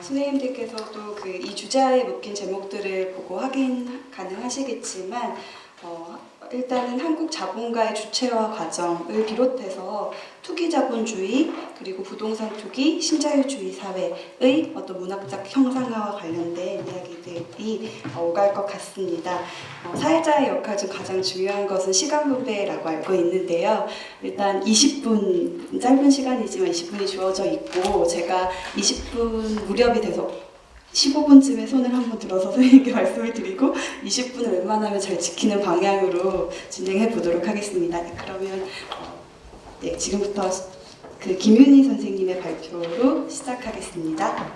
선생님들께서도 이 주제에 묶인 제목들을 보고 확인 가능하시겠지만 일단은 한국 자본가의 주체화 과정을 비롯해서 투기자본주의 그리고 부동산 투기, 신자유주의 사회의 어떤 문학적 형상화와 관련된 이야기들이 오갈 것 같습니다. 사회자의 역할 중 가장 중요한 것은 시간 분배라고 알고 있는데요. 일단 20분, 짧은 시간이지만 20분이 주어져 있고 제가 20분 무렵이 돼서 15분쯤에 손을 한번 들어서 선생님께 말씀을 드리고 20분을 웬만하면 잘 지키는 방향으로 진행해 보도록 하겠습니다. 그러면 지금부터 김윤희 선생님의 발표로 시작하겠습니다.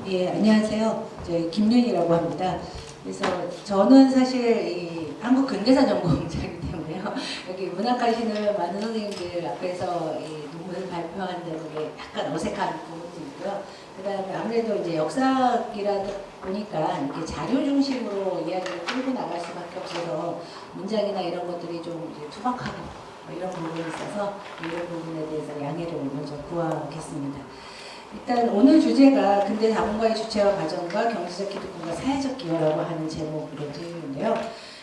예, 안녕하세요. 김윤희라고 합니다. 그래서 저는 사실 이 한국 근대사 전공자이기 때문에요. 여기 문학하시는 많은 선생님들 앞에서 이 논문을 발표한다는 게 약간 어색한 부분도 있고요. 그 다음에 아무래도 이제 역사학이라다 보니까 이렇게 자료 중심으로 이야기를 끌고 나갈 수밖에 없어서 문장이나 이런 것들이 좀 이제 투박하고 이런 부분이 있어서 이런 부분에 대해서 양해를 먼저 구하겠습니다. 일단 오늘 주제가 근대 자본가의 주체화 과정과 경제적 기득권과 사회적 기여라고 하는 제목으로 되어 있는데요.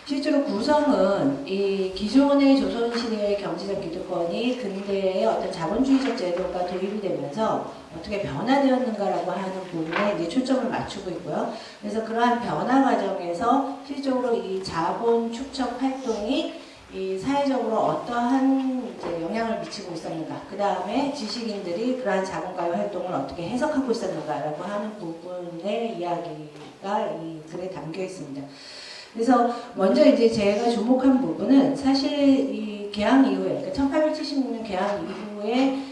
실제로 구성은 이 기존의 조선시대의 경제적 기득권이 근대의 어떤 자본주의적 제도가 도입이 되면서 어떻게 변화되었는가라고 하는 부분에 이제 초점을 맞추고 있고요. 그래서 그러한 변화 과정에서 실질적으로 이 자본 축적 활동이 이 사회적으로 어떠한 이제 영향을 미치고 있었는가, 그 다음에 지식인들이 그러한 자본가의 활동을 어떻게 해석하고 있었는가라고 하는 부분의 이야기가 이 글에 담겨 있습니다. 그래서 먼저 이제 제가 주목한 부분은 사실 이 개항 이후에, 그러니까 1876년 개항 이후에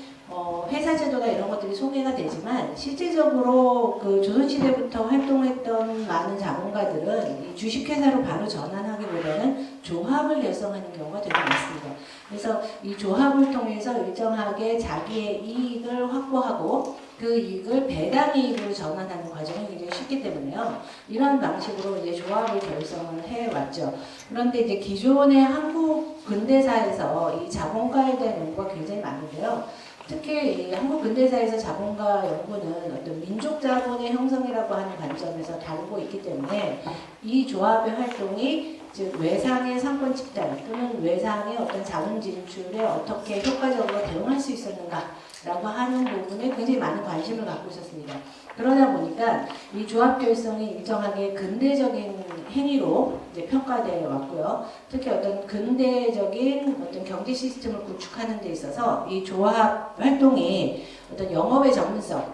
회사 제도나 이런 것들이 소개가 되지만 실질적으로 그 조선시대부터 활동했던 많은 자본가들은 이 주식회사로 바로 전환하기보다는 조합을 결성하는 경우가 되게 많습니다. 그래서 이 조합을 통해서 일정하게 자기의 이익을 확보하고 그 이익을 배당 이익으로 전환하는 과정이 굉장히 쉽기 때문에요. 이런 방식으로 이제 조합을 결성을 해왔죠. 그런데 이제 기존의 한국 근대사에서 이 자본가에 대한 연구가 굉장히 많은데요. 특히 이 한국 근대사에서 자본가 연구는 어떤 민족 자본의 형성이라고 하는 관점에서 다루고 있기 때문에 이 조합의 활동이 즉 외상의 상권 집단 또는 외상의 어떤 자본 진출에 어떻게 효과적으로 대응할 수 있었는가라고 하는 부분에 굉장히 많은 관심을 갖고 있었습니다. 그러다 보니까 이 조합 결성이 일정하게 근대적인 행위로 이제 평가되어 왔고요. 특히 어떤 근대적인 어떤 경제 시스템을 구축하는 데 있어서 이 조합 활동이 어떤 영업의 전문성,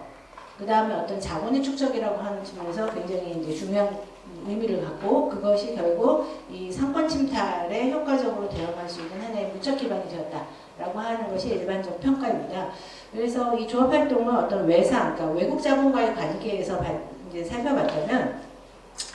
그 다음에 어떤 자본의 축적이라고 하는 측면에서 굉장히 이제 중요한 의미를 갖고 그것이 결국 이 상권 침탈에 효과적으로 대응할 수 있는 하나의 무척 기반이 되었다라고 하는 것이 일반적 평가입니다. 그래서 이 조합 활동을 어떤 외상, 그러니까 외국 자본과의 관계에서 이제 살펴봤다면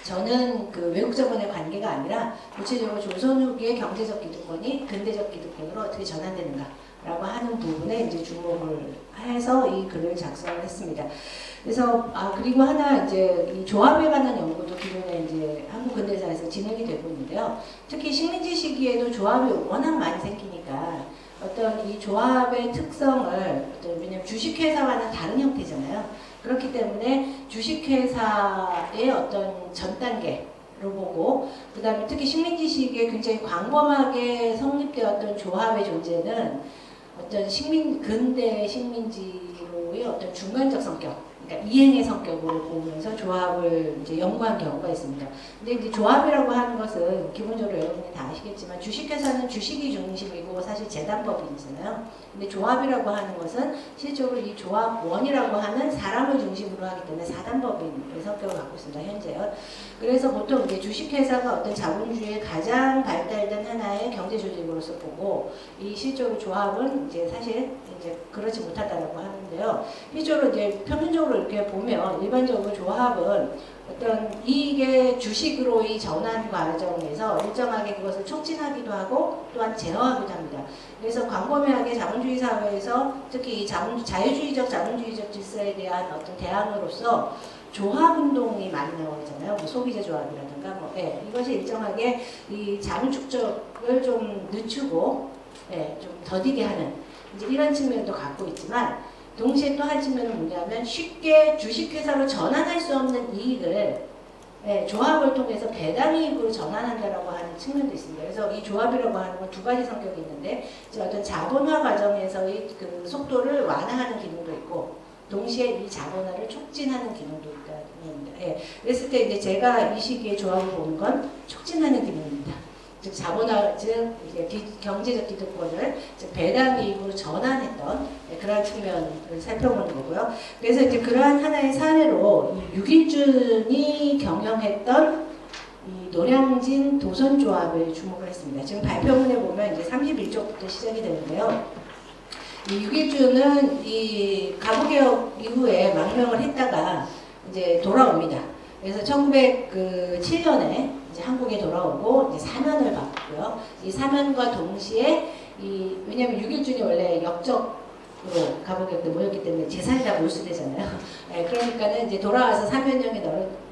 저는 그 외국 자본의 관계가 아니라 구체적으로 조선 후기의 경제적 기득권이 근대적 기득권으로 어떻게 전환되는가라고 하는 부분에 이제 주목을 해서 이 글을 작성을 했습니다. 그래서 그리고 하나 이제 이 조합에 관한 연구도 기존에 이제 한국 근대사에서 진행이 되고 있는데요. 특히 식민지 시기에도 조합이 워낙 많이 생기니까 어떤 이 조합의 특성을 왜냐면 주식회사와는 다른 형태잖아요. 그렇기 때문에 주식회사의 어떤 전 단계로 보고 그 다음에 특히 식민지 시기에 굉장히 광범하게 성립되었던 조합의 존재는 어떤 근대 식민지로의 어떤 중간적 성격, 그러니까 이행의 성격으로 보면서 조합을 이제 연구한 경우가 있습니다. 근데 이제 조합이라고 하는 것은 기본적으로 여러분이 다 아시겠지만 주식회사는 주식이 중심이고 사실 재단법인이잖아요. 근데 조합이라고 하는 것은 실제로 이 조합원이라고 하는 사람을 중심으로 하기 때문에 사단법인의 성격을 갖고 있습니다. 현재요. 그래서 보통 이제 주식회사가 어떤 자본주의의 가장 발달된 하나의 경제 조직으로서 보고 이 실제로 조합은 이제 사실 이제 그렇지 못하다라고 하는데요. 실제로 이제 평균적으로 이렇게 보면 일반적으로 조합은 어떤 이익의 주식으로의 전환 과정에서 일정하게 그것을 촉진하기도 하고 또한 제어하기도 합니다. 그래서 광범위하게 자본주의 사회에서 특히 이 자유주의적 자본주의적 질서에 대한 어떤 대안으로서 조합운동이 많이 나오잖아요. 뭐 소비자 조합이라든가 이것이 일정하게 이 자본 축적을 좀 늦추고 좀 더디게 하는 이제 이런 측면도 갖고 있지만 동시에 또 하지면 뭐냐면 쉽게 주식회사로 전환할 수 없는 이익을 조합을 통해서 배당이익으로 전환한다라고 하는 측면도 있습니다. 그래서 이 조합이라고 하는 건 두 가지 성격이 있는데 어떤 자본화 과정에서의 그 속도를 완화하는 기능도 있고 동시에 이 자본화를 촉진하는 기능도 있다는 겁니다. 그랬을 때 이제 제가 이 시기에 조합을 보는 건 촉진하는 기능입니다. 즉 자본화, 즉 이제 경제적 기득권을 즉 배당이익으로 전환했던 그러한 측면을 살펴보는 거고요. 그래서 이제 그러한 하나의 사례로 이 유길준이 경영했던 이 노량진 도선조합을 주목을 했습니다. 지금 발표문에 보면 이제 31쪽부터 시작이 되는데요. 이 유길준은 이 가부개혁 이후에 망명을 했다가 이제 돌아옵니다. 그래서 1907년에 이제 한국에 돌아오고 이제 사면을 받고요. 이 사면과 동시에 왜냐하면 유길준이 원래 역적으로 가부개혁 때 모였기 때문에 재산이 다 몰수되잖아요. 그러니까는 이제 돌아와서 사면령이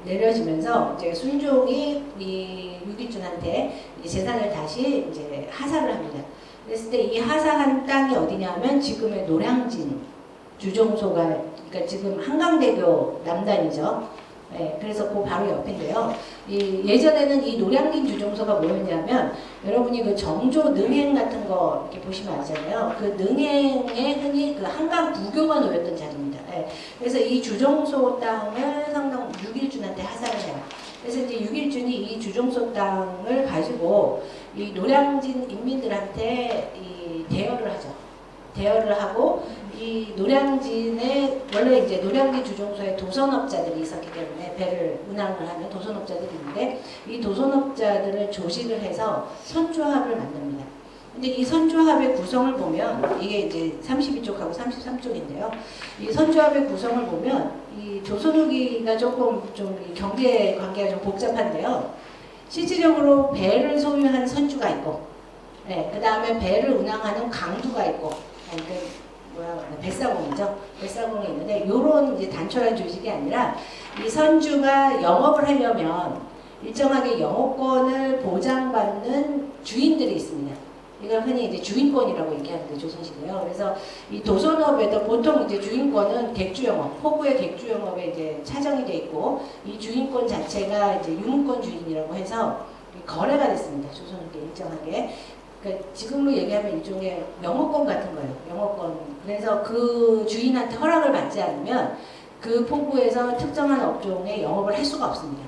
내려지면서 이제 순종이 이 유길준한테 이 재산을 다시 이제 하사를 합니다. 그랬을 때 이 하사한 땅이 어디냐면 지금의 노량진 주정소가 그러니까 지금 한강대교 남단이죠. 그래서 그 바로 옆인데요. 예전에는 이 노량진 주정소가 뭐였냐면 여러분이 그 정조 능행 같은 거 이렇게 보시면 아시잖아요. 그 능행에 흔히 그 한강 부교가 놓였던 자리입니다. 그래서 이 주정소 땅을 상당 유길준한테 하사를 해요. 그래서 이제 유길준이 이 주정소 땅을 가지고 이 노량진 인민들한테 이 대여를 하죠. 대여를 하고 이 노량진에 원래 이제 노량진 주정소에 도선업자들이 있었기 때문에 배를 운항을 하는 도선업자들이 있는데 이 도선업자들을 조직을 해서 선조합을 만듭니다. 근데 이 선조합의 구성을 보면 이게 이제 32쪽하고 33쪽인데요. 이 선조합의 구성을 보면 이 조선 후기가 조금 좀 경제 관계가 좀 복잡한데요. 실질적으로 배를 소유한 선주가 있고, 그 다음에 배를 운항하는 강두가 있고, 뱃사공이죠. 뱃사공이 있는데 이런 이제 단촐한 조직이 아니라 이 선주가 영업을 하려면 일정하게 영업권을 보장받는 주인들이 있습니다. 이걸 흔히 이제 주인권이라고 얘기하는데 조선시대요. 그래서 이 도선업에도 보통 이제 주인권은 객주영업, 포구의 객주영업에 이제 차정이 돼 있고 이 주인권 자체가 이제 유문권 주인이라고 해서 거래가 됐습니다. 조선시대 일정하게. 그러니까 지금으로 얘기하면 일종의 영업권 같은 거예요. 영업권. 그래서 그 주인한테 허락을 받지 않으면 그 포구에서 특정한 업종에 영업을 할 수가 없습니다.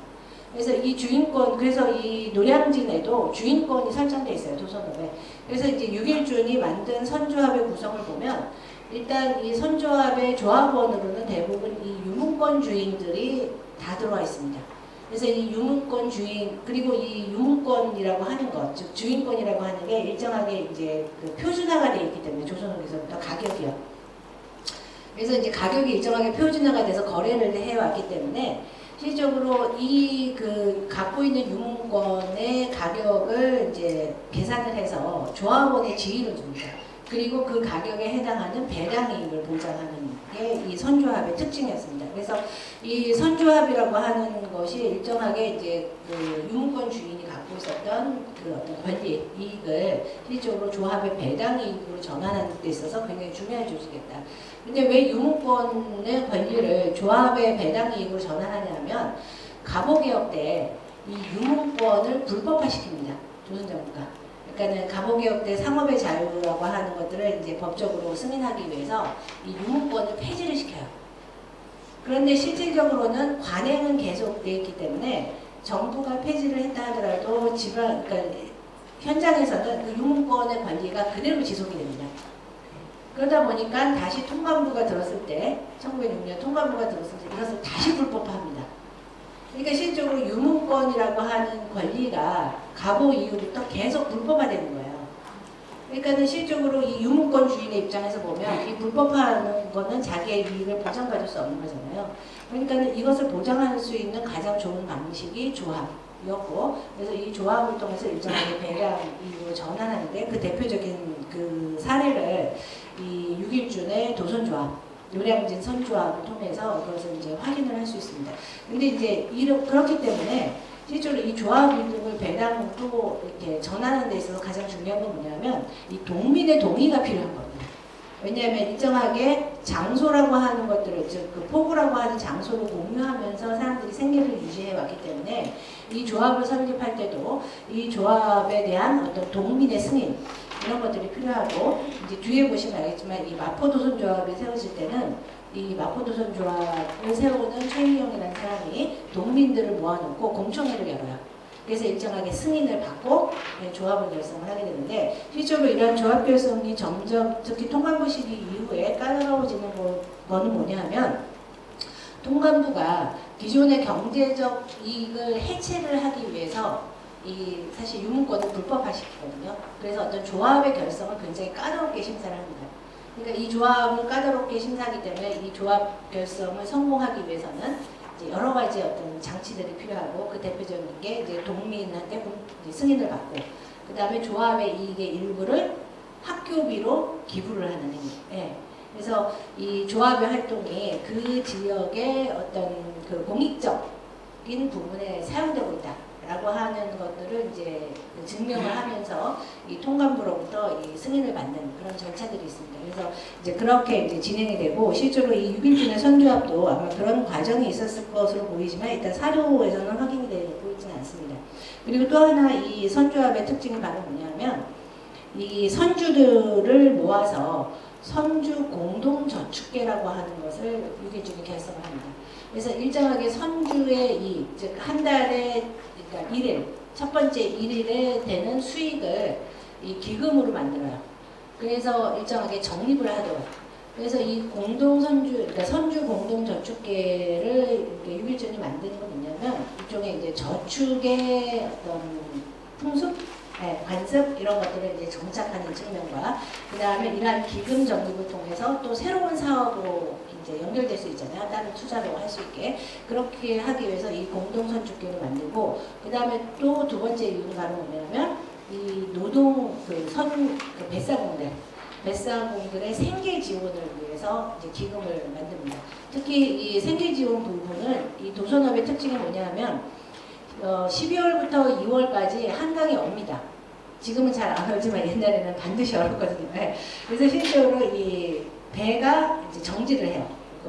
그래서 이 주인권, 그래서 이 노량진에도 주인권이 설정되어 있어요. 도선업에. 그래서 이제 유길준이 만든 선조합의 구성을 보면 일단 이 선조합의 조합원으로는 대부분 이 유문권 주인들이 다 들어와 있습니다. 그래서 이 유문권 주인 그리고 이 유문권이라고 하는 것, 즉 주인권이라고 하는 게 일정하게 이제 그 표준화가 되어 있기 때문에 조선업에서부터 가격이요. 그래서 이제 가격이 일정하게 표준화가 돼서 거래를 해왔기 때문에 실질적으로 이 그 갖고 있는 유문권의 가격을 이제 계산을 해서 조합원의 지위를 줍니다. 그리고 그 가격에 해당하는 배당이익을 보장하는 게 이 선조합의 특징이었습니다. 그래서 이 선조합이라고 하는 것이 일정하게 이제 그 유문권 주인이 갖고 있었던 그 어떤 권리, 이익을 실질적으로 조합의 배당이익으로 전환하는 데 있어서 굉장히 중요한 조직이었다. 근데 왜 유문권의 권리를 조합의 배당이익으로 전환하냐면 갑오개혁 때 이 유문권을 불법화시킵니다. 조선정부가. 그러니까는 갑오개혁 때 상업의 자유라고 하는 것들을 이제 법적으로 승인하기 위해서 이 유문권을 폐지를 시켜요. 그런데 실질적으로는 관행은 계속되어 있기 때문에 정부가 폐지를 했다 하더라도 그러니까 현장에서는 그 유문권의 권리가 그대로 지속이 됩니다. 그러다 보니까 다시 통관부가 들었을 때 1906년 통관부가 들었을 때 이것을 다시 불법화합니다. 그러니까 실질적으로 유문권이라고 하는 권리가 갑오 이후부터 계속 불법화되는 거예요. 그러니까 실질적으로 이 유문권 주인의 입장에서 보면 이 불법화하는 거는 자기의 이익을 보장받을 수 없는 거잖아요. 그러니까 이것을 보장할 수 있는 가장 좋은 방식이 조합이었고, 그래서 이 조합을 통해서 일정하게 배당 이익으로 전환하는데 그 대표적인 그 사례를 이 유길준의 도선조합, 노량진 선조합을 통해서 그것을 이제 확인을 할 수 있습니다. 근데 이제 그렇기 때문에 실제로 이 조합을 배당으로 이렇게 전하는 데 있어서 가장 중요한 건 뭐냐면 이 동민의 동의가 필요한 겁니다. 왜냐하면 일정하게 장소라고 하는 것들을, 즉 그 포구라고 하는 장소를 공유하면서 사람들이 생계를 유지해 왔기 때문에 이 조합을 설립할 때도 이 조합에 대한 어떤 동민의 승인 이런 것들이 필요하고, 이제 뒤에 보시면 알겠지만 이 마포도선 조합이 세워질 때는 이 마포도선 조합을 세우는 최희영이라는 사람이 동민들을 모아놓고 공청회를 열어요. 그래서 일정하게 승인을 받고 조합을 결성을 하게 되는데, 실제로 이런 조합 결성이 점점, 특히 통관부 시기 이후에 까다로워지는 거는 뭐냐 하면, 통관부가 기존의 경제적 이익을 해체를 하기 위해서 이 사실 유문권을 불법화시키거든요. 그래서 어떤 조합의 결성을 굉장히 까다롭게 심사를 합니다. 그러니까 이 조합을 까다롭게 심사하기 때문에 이 조합 결성을 성공하기 위해서는 이제 여러 가지 어떤 장치들이 필요하고, 그 대표적인 게 이제 동민한테 승인을 받고, 그 다음에 조합의 이익의 일부를 학교비로 기부를 하는 행위. 예. 그래서 이 조합의 활동이 그 지역의 어떤 그 공익적인 부분에 사용되고 있다라고 하는 것들을 이제 증명을 하면서 이 통관부로부터 이 승인을 받는 그런 절차들이 있습니다. 그래서 이제 그렇게 이제 진행이 되고, 실제로 이 6.1주년 선조합도 아마 그런 과정이 있었을 것으로 보이지만 일단 사료에서는 확인이 되고 있지는 않습니다. 그리고 또 하나 이 선조합의 특징이 바로 뭐냐면, 이 선주들을 모아서 선주 공동저축계라고 하는 것을 6.1주년이 결성을 합니다. 그래서 일정하게 선주의 이익, 즉 한 달에, 그러니까 1일, 첫 번째 1일에 되는 수익을 이 기금으로 만들어요. 그래서 일정하게 적립을 하도록. 그래서 이 공동선주, 그러니까 선주 공동저축계를 6.1주년이 만드는 건 뭐냐면, 일종의 이제 저축의 어떤 풍습? 네, 관습 이런 것들을 이제 정착하는 측면과, 그 다음에 이러한 기금 적립을 통해서 또 새로운 사업으로 이제 연결될 수 있잖아요. 다른 투자로 할 수 있게. 그렇게 하기 위해서 이 공동선주계를 만들고, 그 다음에 또 두 번째 이유는 바로 뭐냐면, 이 노동 뱃사공들의 생계 지원을 위해서 이제 기금을 만듭니다. 특히 이 생계 지원 부분은 이 도선업의 특징이 뭐냐면, 12월부터 2월까지 한강이 옵니다. 지금은 잘 안 오지만 옛날에는 반드시 얼었거든요. 네. 그래서 실제로 이 배가 이제 정지를 해요.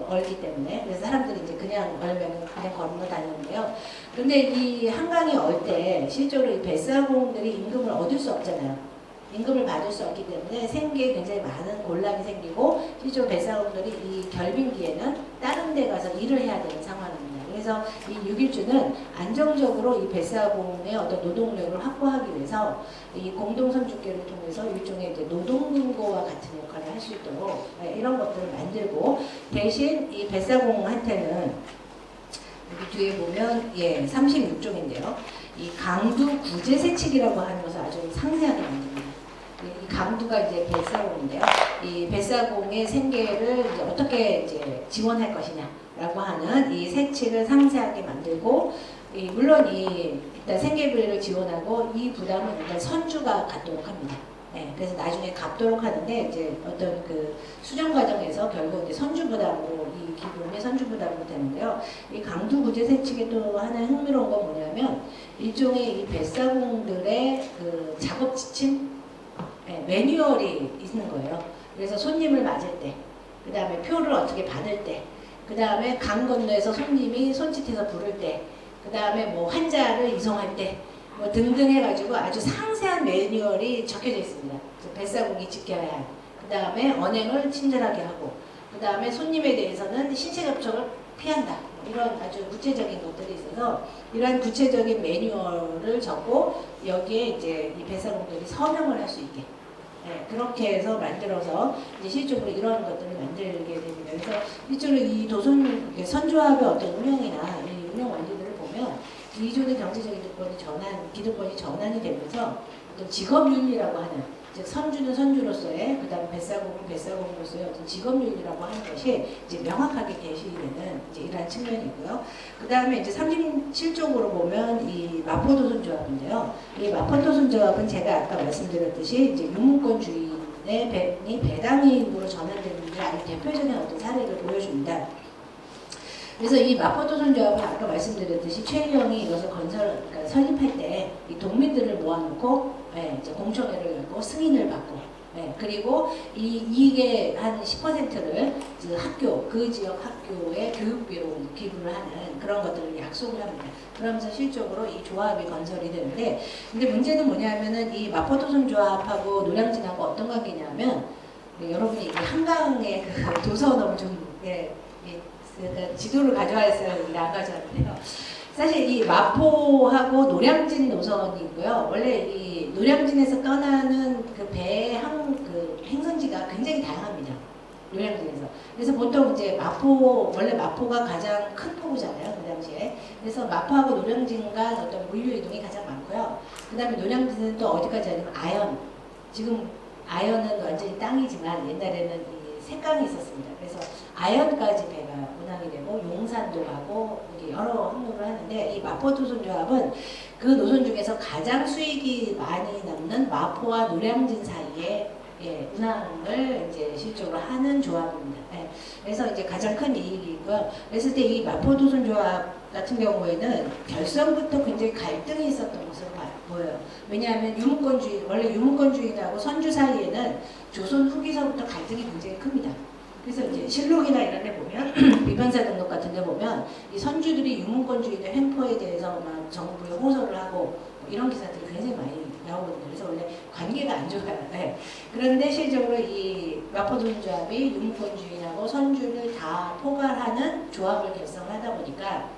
얼기 때문에. 그래서 사람들이 이제 그냥 얼면 그냥 걸어 다니는데요. 근데 이 한강이 얼 때 실제로 이 뱃사공들이 임금을 얻을 수 없잖아요. 임금을 받을 수 없기 때문에 생계에 굉장히 많은 곤란이 생기고, 실제로 뱃사공들이 이 결빙기에는 다른 데 가서 일을 해야 되는 상황입니다. 그래서 이 6.1주는 안정적으로 이 뱃사공의 어떤 노동력을 확보하기 위해서 이 공동선주계를 통해서 일종의 이제 노동근거와 같은 역할을 할 수 있도록 이런 것들을 만들고, 대신 이 뱃사공한테는 여기 뒤에 보면 36종인데요. 이 강두 구제세칙이라고 하는 것을 아주 상세하게 만듭니다. 이 강두가 이제 뱃사공인데요. 이 뱃사공의 생계를 이제 어떻게 이제 지원할 것이냐라고 하는 이 세칙을 상세하게 만들고, 물론 일단 생계비를 지원하고 이 부담은 일단 선주가 갖도록 합니다. 네, 그래서 나중에 갚도록 하는데, 이제 어떤 그 수정 과정에서 결국 이제 선주 부담으로 이 기금이 선주 부담으로 되는데요. 이 강두 구제 세칙의 또 하나 흥미로운 건 뭐냐면, 일종의 이 뱃사공들의 그 작업 지침, 매뉴얼이 있는 거예요. 그래서 손님을 맞을 때, 그 다음에 표를 어떻게 받을 때, 그 다음에 강 건너에서 손님이 손짓해서 부를 때, 그 다음에 뭐 환자를 이송할 때, 뭐 등등 해가지고 아주 상세한 매뉴얼이 적혀져 있습니다. 뱃사공이 지켜야 할. 그 다음에 언행을 친절하게 하고, 그 다음에 손님에 대해서는 신체 접촉을 피한다. 이런 아주 구체적인 것들이 있어서, 이러한 구체적인 매뉴얼을 적고 여기에 이제 이 뱃사공들이 서명을 할 수 있게. 네, 그렇게 해서 만들어서 이제 실적으로 이런 것들을 만들게 됩니다. 그래서 실제로 이 도선 선조합의 어떤 운영이나 이 운영 원리들을 보면, 기존의 경제적인 기득권이 전환이 되면서 어떤 직업윤리라고 하는, 즉 선주는 선주로서의, 그 다음에 뱃사공은 뱃사공으로서의 어떤 직업윤리라고 하는 것이 이제 명확하게 제시되는 이제 이러한 측면이고요. 그 다음에 이제 37쪽으로 보면 이 마포도선조합인데요. 이 마포도선조합은 제가 아까 말씀드렸듯이 이제 유문권주의의 배당이익으로 전환되는 게 아주 대표적인 어떤 사례를 보여줍니다. 그래서 이 마포도선조합은 아까 말씀드렸듯이 최희영이 이것을 그러니까 설립할 때 이 동민들을 모아놓고 이제 공청회를 열고 승인을 받고, 네, 그리고 이게 한 10%를 그 지역 학교의 교육비로 기부를 하는 그런 것들을 약속을 합니다. 그러면서 실적으로 이 조합이 건설이 되는데, 근데 문제는 뭐냐면은 이 마포도선조합하고 노량진하고 어떤 관계냐면, 네, 여러분이 이 한강의 그 도서너무 좀 그러니까 지도를 가져와야 했는데 안 가져왔는데요. 사실 이 마포하고 노량진 노선이 있고요. 원래 이 노량진에서 떠나는 그 그 행선지가 굉장히 다양합니다. 노량진에서. 그래서 보통 이제 원래 마포가 가장 큰 포구잖아요. 그 당시에. 그래서 마포하고 노량진 간 어떤 물류 이동이 가장 많고요. 그 다음에 노량진은 또 어디까지 하냐면 아연. 지금 아연은 완전히 땅이지만 옛날에는 이 색강이 있었습니다. 그래서 아연까지 배가 운항이 되고 용산도 가고 여러 항로를 하는데, 이 마포도선조합은 그 노선 중에서 가장 수익이 많이 남는 마포와 노량진 사이에 운항을 이제 실적으로 하는 조합입니다. 그래서 이제 가장 큰 이익이 있고요. 그랬을 때 이 마포도선조합 같은 경우에는 결성부터 굉장히 갈등이 있었던 것으로 보여요. 왜냐하면 원래 유무권주의하고 선주 사이에는 조선 후기서부터 갈등이 굉장히 큽니다. 그래서 이제 실록이나 이런 데 보면 비판사 등록 같은 데 보면 이 선주들이 유문권주의의 횡포에 대해서 막 정부에 호소를 하고 뭐 이런 기사들이 굉장히 많이 나오거든요. 그래서 원래 관계가 안 좋아요. 네. 그런데 실적으로 이 마포도선조합이 유문권주의하고 선주를 다 포괄하는 조합을 결성하다 보니까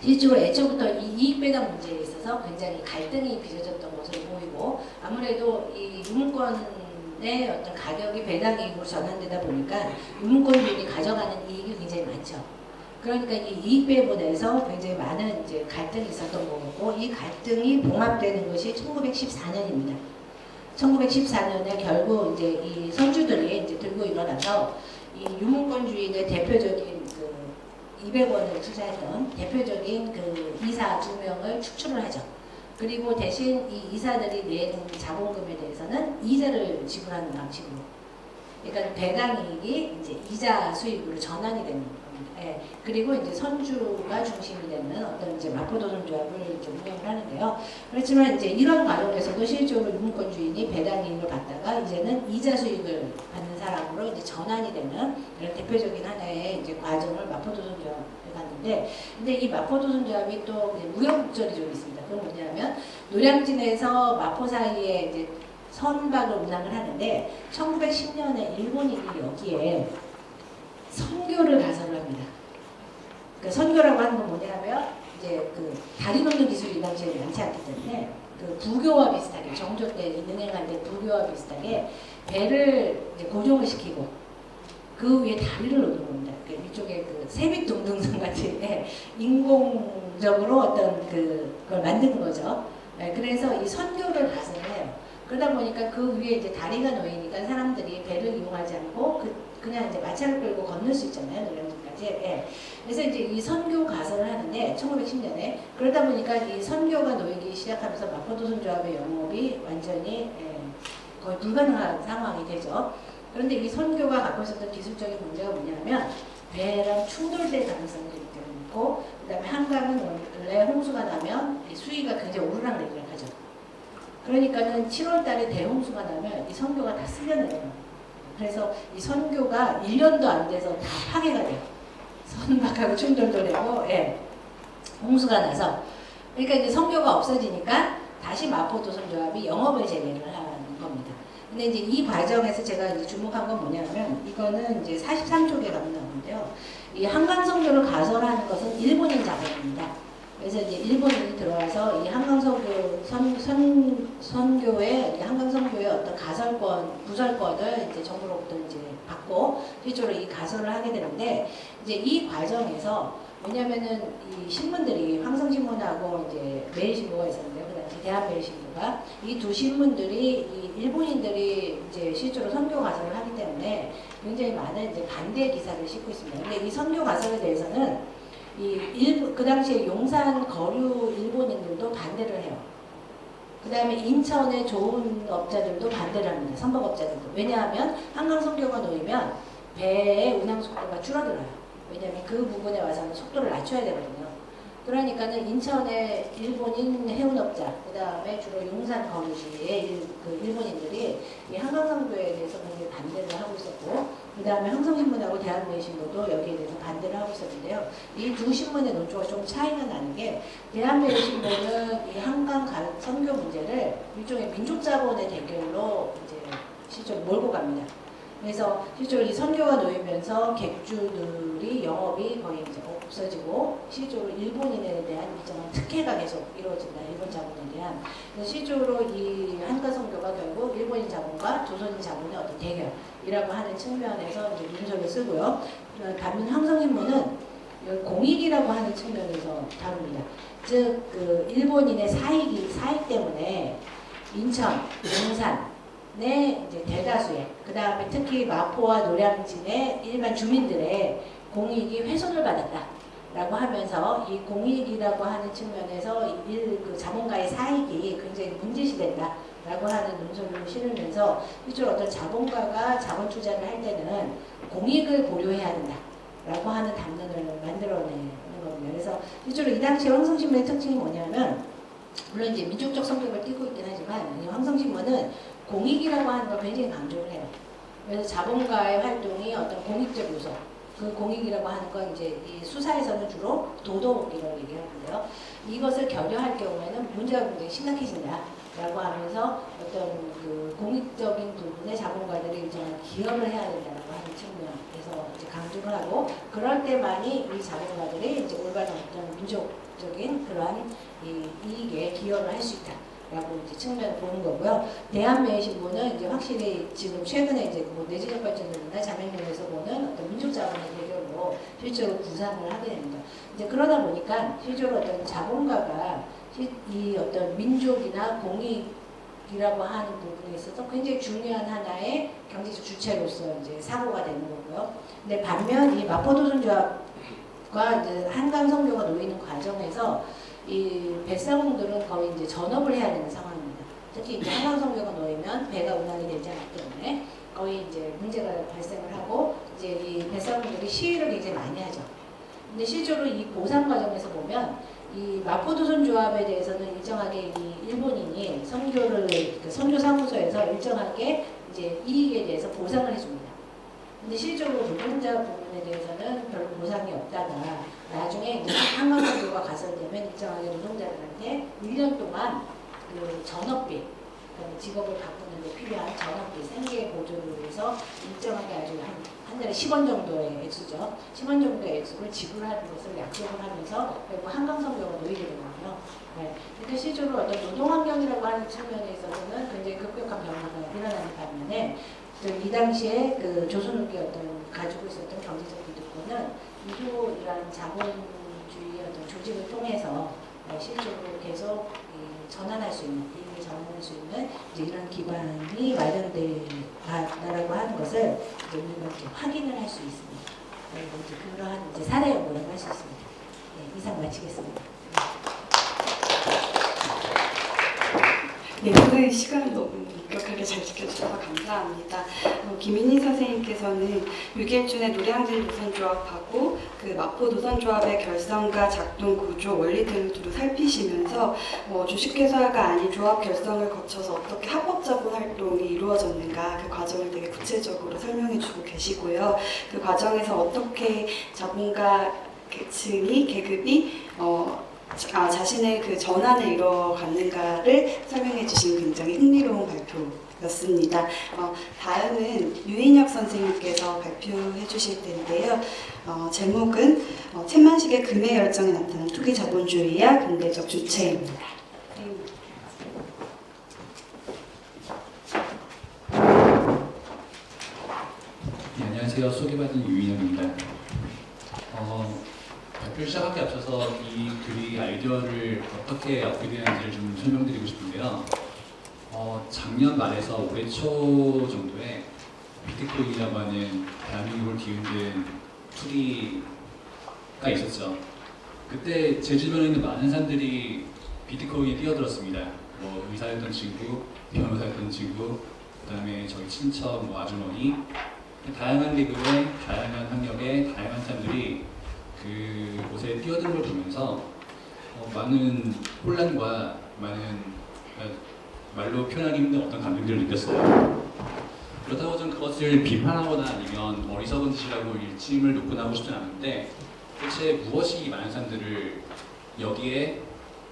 실적으로 애초부터 이 이익배당 문제에 있어서 굉장히 갈등이 빚어졌던 것으로 보이고, 아무래도 이 유문권의 어떤 가격이 배당 이익으로 전환되다 보니까 유문권주인이 가져가는 이익이 굉장히 많죠. 그러니까 이 이익배분에서 굉장히 많은 이제 갈등이 있었던 거고, 이 갈등이 봉합되는 것이 1914년입니다. 1914년에 결국 이제 이 선주들이 이제 들고 일어나서 이 유문권주의의 대표적인 200원을 투자했던 대표적인 그 이사 2명을 축출을 하죠. 그리고 대신 이 이사들이 낸 자본금에 대해서는 이자를 지불하는 방식으로. 그러니까 배당 이익이 이제 이자 수익으로 전환이 되는 겁니다. 그리고 이제 선주가 중심이 되는 어떤 이제 마포도선조합을 이제 운영을 하는데요. 그렇지만 이제 이런 과정에서도 실적으로 유문권주인이 배당 이익을 받다가 이제는 이자 수익을 받는 사람으로 이제 전환이 되는 이런 대표적인 하나의 이제 과정을 마포도선조합에 갔는데, 근데 이 마포도선조합이 또 우여곡절이 좀 있습니다. 그건 뭐냐면 노량진에서 마포 사이에 이제 선박을 운항을 하는데 1910년에 일본인이 여기에 선교를 가설을 합니다. 그 선교라고 하는 건 뭐냐면 이제 그 다리 놓는 기술이 이 당시에 많지 않기 때문에 그 부교와 비슷하게 정조 때 은행할 때 부교와 비슷하게 배를 이제 고정을 시키고 그 위에 다리를 놓는 겁니다. 이쪽에 그 세빛동등선 같이 인공적으로 어떤 그걸 만드는 거죠. 그래서 이 선교를 가설을 해요. 그러다 보니까 그 위에 이제 다리가 놓이니까 사람들이 배를 이용하지 않고 그냥 이제 마차를 끌고 건널 수 있잖아요. 노량진까지. 그래서 이제 이 선교 가설을 하는데 1910년에 그러다 보니까 이 선교가 놓이기 시작하면서 마포도선조합의 영업이 완전히 거의 불가능한 상황이 되죠. 그런데 이 선교가 갖고 있었던 기술적인 문제가 뭐냐면 배랑 충돌될 가능성이 있고, 그 다음에 한강은 원래 홍수가 나면 수위가 굉장히 오르락내리락 하죠. 그러니까는 7월 달에 대홍수가 나면 이 선교가 다 쓸려내요. 그래서 이 선교가 1년도 안 돼서 다 파괴가 돼요. 선박하고 충돌도 되고, 홍수가 나서. 그러니까 이제 선교가 없어지니까 다시 마포도선조합이 영업을 재개를 하는 겁니다. 근데 이제 이 과정에서 제가 이제 주목한 건 뭐냐면, 이거는 이제 43쪽에 가면 나오는데요. 이 한강선교를 가설하는 것은 일본인 자본입니다. 그래서 이제 일본인이 들어와서 이 한강선교의 한강선교의 어떤 가설권, 부설권을 이제 정부로부터 이제 받고 실제로 이 가설을 하게 되는데, 이제 이 과정에서 왜냐면은 이 신문들이 황성신문하고 이제 매일신보가 있었는데요. 그 당시 대한매일신보가 이 두 신문들이 이 일본인들이 이제 실제로 선교 가설을 하기 때문에 굉장히 많은 이제 반대 기사를 싣고 있습니다. 근데 이 선교 가설에 대해서는 그 당시에 용산 거류 일본인들도 반대를 해요. 그 다음에 인천의 좋은 업자들도 반대를 합니다. 선박업자들도. 왜냐하면 한강선교가 놓이면 배의 운항 속도가 줄어들어요. 왜냐하면 그 부분에 와서는 속도를 낮춰야 되거든요. 그러니까는 인천의 일본인 해운업자, 그 다음에 주로 용산 거주지의 그 일본인들이 이 한강선교에 대해서 굉장히 반대를 하고 있었고, 그 다음에 항성신문하고 대한매일신문도 여기에 대해서 반대를 하고 있었는데요. 이 두 신문의 논조가 좀 차이가 나는 게, 대한매일신문은 이 한강 선교 문제를 일종의 민족자본의 대결로 이제 실제로 몰고 갑니다. 그래서 실제로 이 선교가 놓이면서 객주들이 영업이 거의 이제 없어지고, 실제로 일본인에 대한 일정한 특혜가 계속 이루어진다. 일본 자본에 대한. 그래서 실제로 이 한강 선교가 결국 일본인 자본과 조선인 자본의 어떤 대결이라고 하는 측면에서 이제 문서를 쓰고요. 반면 항성신문은 공익이라고 하는 측면에서 다룹니다. 즉, 그 일본인의 사익 때문에 인천, 용산, 네, 이제 대다수의, 그 다음에 특히 마포와 노량진의 일반 주민들의 공익이 훼손을 받았다라고 하면서 이 공익이라고 하는 측면에서 그 자본가의 사익이 굉장히 문제시된다라고 하는 논설을 실으면서 실제로 어떤 자본가가 자본 투자를 할 때는 공익을 고려해야 된다라고 하는 담론을 만들어내는 겁니다. 그래서 실제로 이 당시 황성신문의 특징이 뭐냐면, 물론 이제 민족적 성격을 띠고 있긴 하지만, 이 황성신문은 공익이라고 하는 걸 굉장히 강조를 해요. 그래서 자본가의 활동이 어떤 공익적 요소, 그 공익이라고 하는 건 이제 이 수사에서는 주로 도덕이라고 얘기하는데요. 이것을 결여할 경우에는 문제가 굉장히 심각해진다라고 하면서 어떤 그 공익적인 부분에 자본가들이 일정한 기여를 해야 된다라고 하는 측면에서 이제 강조를 하고, 그럴 때만이 이 자본가들이 이제 올바른 어떤 민족적인 그러한 이 이익에 기여를 할 수 있다. 라고 이제 측면을 보는 거고요. 대한매일신문은 이제 확실히 지금 최근에 이제 뭐 내지적 발전이나 자맹련에서 보는 어떤 민족 자본의 대결로 실제로 구상을 하게 됩니다. 이제 그러다 보니까 실제로 어떤 자본가가 이 어떤 민족이나 공익이라고 하는 부분에 있어서 굉장히 중요한 하나의 경제적 주체로서 이제 사고가 되는 거고요. 근데 반면 이 마포도선조합과 이제 한강 선교가 놓이는 과정에서 이 뱃사공들은 거의 이제 전업을 해야 되는 상황입니다. 특히 이제 한강 선교가 놓이면 배가 운항이 되지 않기 때문에 거의 이제 문제가 발생을 하고, 이제 이 뱃사공들이 시위를 굉장히 많이 하죠. 근데 실제로 이 보상 과정에서 보면 이 마포도선조합에 대해서는 일정하게 이 일본인이 그 선교 사무소에서 일정하게 이제 이익에 대해서 보상을 해줍니다. 근데 실제로 노동자 부분에 대해서는 별로 보상이 없다가 나중에 이제 한강선교가 가설되면 일정하게 노동자들한테 1년 동안 그 전업비, 직업을 바꾸는 데 필요한 전업비, 생계 보조를 위해서 일정하게 아주 한 달에 10원 정도의 액수죠. 10원 정도의 액수를 지불하는 것을 약속을 하면서 결국 한강선교가 놓이게 되거든요. 네. 근데 실제로 어떤 노동환경이라고 하는 측면에 있어서는 굉장히 급격한 변화가 일어나는 반면에 이 당시에 그 조선업계 어떤 가지고 있었던 경제적 기득권은 이러한 자본주의 어떤 조직을 통해서 실적으로 계속 전환할 수 있는, 이익을 전환할 수 있는 이제 이런 기반이 마련되다라고 하는 것을 이제 우리가 이제 확인을 할 수 있습니다. 그리고 이제 그러한 이제 사례 연구라고 할 수 있습니다. 네, 이상 마치겠습니다. 네, 오늘 시간을 너무 엄격하게 잘 지켜주셔서 감사합니다. 김인희 선생님께서는 6.1준의 노량진 노선조합하고 그 마포 노선조합의 결성과 작동 구조, 원리 등을 두루 살피시면서 주식회사가 아닌 조합 결성을 거쳐서 어떻게 합법자본 활동이 이루어졌는가 그 과정을 되게 구체적으로 설명해주고 계시고요. 그 과정에서 어떻게 자본가 계급이 자신의 그 전환을 이뤄갔는가를 설명해 주신 굉장히 흥미로운 발표였습니다. 다음은 유인혁 선생님께서 발표해 주실 텐데요. 제목은 채만식의 금의 열정에 나타난 투기 자본주의와 근대적 주체입니다. 네, 안녕하세요. 소개받은 유인혁입니다. 발표 시작하기 앞서서 이 글이 아이디어를 어떻게 업그레이드하는지를 좀 설명드리고 싶은데요. 작년 말에서 올해 초 정도에 비트코인이라고 하는 대한민국을 뒤흔든 투기가 있었죠. 그때 제 주변에 있는 많은 사람들이 비트코인에 뛰어들었습니다. 뭐 의사였던 친구, 변호사였던 친구, 그 다음에 저희 친척, 뭐 아주머니, 다양한 계급의, 다양한 학력의, 다양한 사람들이 그곳에 뛰어든 걸 보면서 많은 혼란과 많은 말로 표현하기 힘든 어떤 감정들을 느꼈어요. 그렇다고 좀 그것을 비판하거나 아니면 어리석은 짓이라고 일침을 놓거나 하고 싶진 않은데 대체 무엇이 이 많은 사람들을 여기에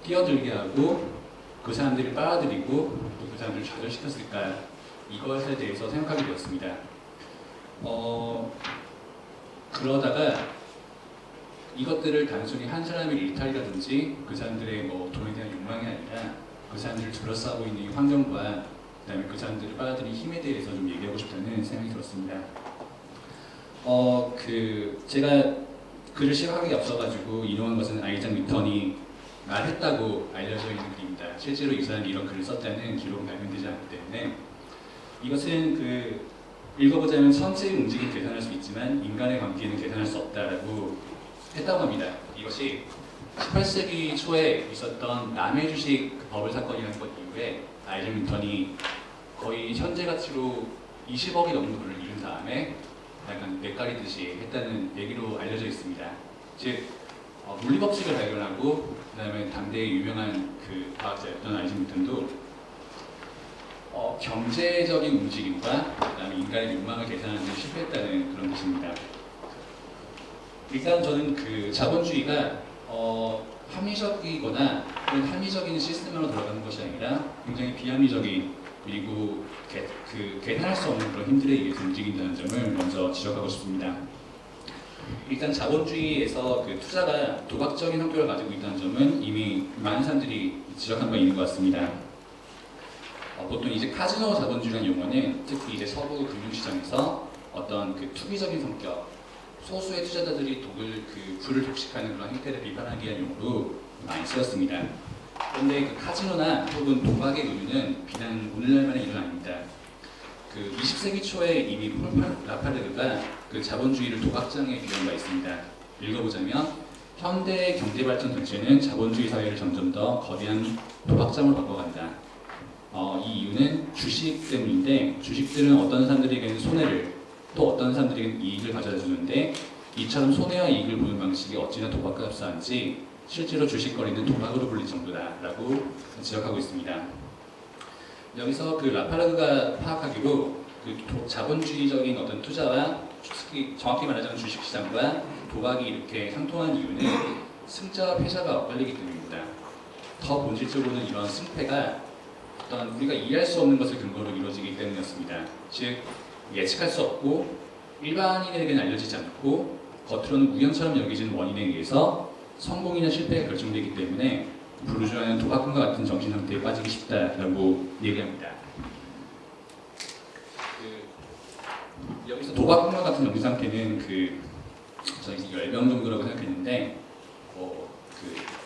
뛰어들게 하고 그 사람들을 빨아들이고 또 그 사람들을 좌절시켰을까 이것에 대해서 생각하게 되었습니다. 그러다가 이것들을 단순히 한 사람의 일탈이라든지 그 사람들의 뭐 돈에 대한 욕망이 아니라 그 사람들을 둘러싸고 있는 이 환경과 그다음에 그 사람들을 빨아들인 힘에 대해서 좀 얘기하고 싶다는 생각이 들었습니다. 제가 글을 시작하기 앞서가지고 인용한 것은 아이작 뉴턴이 말했다고 알려져 있는 글입니다. 실제로 이 사람이 이런 글을 썼다는 기록은 발견되지 않기 때문에 이것은 읽어보자면 천체의 움직임을 계산할 수 있지만 인간의 관계는 계산할 수 없다라고 했다고 합니다. 이것이 18세기 초에 있었던 남의 주식 버블 사건이라는 것 이후에 아이작 뉴턴이 거의 현재 가치로 20억이 넘는 돈을 잃은 다음에 약간 뇌까리듯이 했다는 얘기로 알려져 있습니다. 즉 물리법칙을 발견하고 그다음에 당대의 유명한 그 과학자였던 아이작 뉴턴도 경제적인 움직임과 그다음에 인간의 욕망을 계산하는 데 실패했다는 그런 뜻입니다. 일단 저는 그 자본주의가 합리적이거나 그런 합리적인 시스템으로 돌아가는 것이 아니라 굉장히 비합리적인 그리고 계산할 수 없는 그런 힘들에 의해서 움직인다는 점을 먼저 지적하고 싶습니다. 일단 자본주의에서 그 투자가 도박적인 성격을 가지고 있다는 점은 이미 많은 사람들이 지적한 바 있는 것 같습니다. 보통 이제 카지노 자본주의라는 용어는 특히 이제 서구 금융시장에서 어떤 그 투기적인 성격, 소수의 투자자들이 불을 독식하는 그런 행태를 비판하기 위한 용어로 많이 쓰였습니다. 그런데 그 카지노나 혹은 도박의 의유는 비단 오늘날만의 일은 아닙니다. 그 20세기 초에 이미 폴 라파르그가 그 자본주의를 도박장에 비유한 바 있습니다. 읽어보자면 현대 경제 발전 전체는 자본주의 사회를 점점 더 거대한 도박장으로 바꿔간다. 이 이유는 주식 때문인데 주식들은 어떤 사람들에게는 손해를 또 어떤 사람들에게는 이익을 가져다 주는데 이처럼 손해와 이익을 보는 방식이 어찌나 도박과 흡사한지 실제로 주식거래는 도박으로 불릴 정도다라고 지적하고 있습니다. 여기서 그 라파르그가 파악하기로 그 자본주의적인 어떤 투자와 특히 정확히 말하자면 주식시장과 도박이 이렇게 상통한 이유는 승자와 패자가 엇갈리기 때문입니다. 더 본질적으로는 이런 승패가 어떤 우리가 이해할 수 없는 것을 근거로 이루어지기 때문이었습니다. 즉 예측할 수 없고 일반인에게는 알려지지 않고 겉으로는 우연처럼 여겨지는 원인에 의해서 성공이나 실패가 결정되기 때문에 부르주아는 도박꾼과 같은 정신 상태에 빠지기 쉽다라고 얘기합니다. 여기서 도박꾼과 같은 정신 상태는 저희 열병 정도라고 생각했는데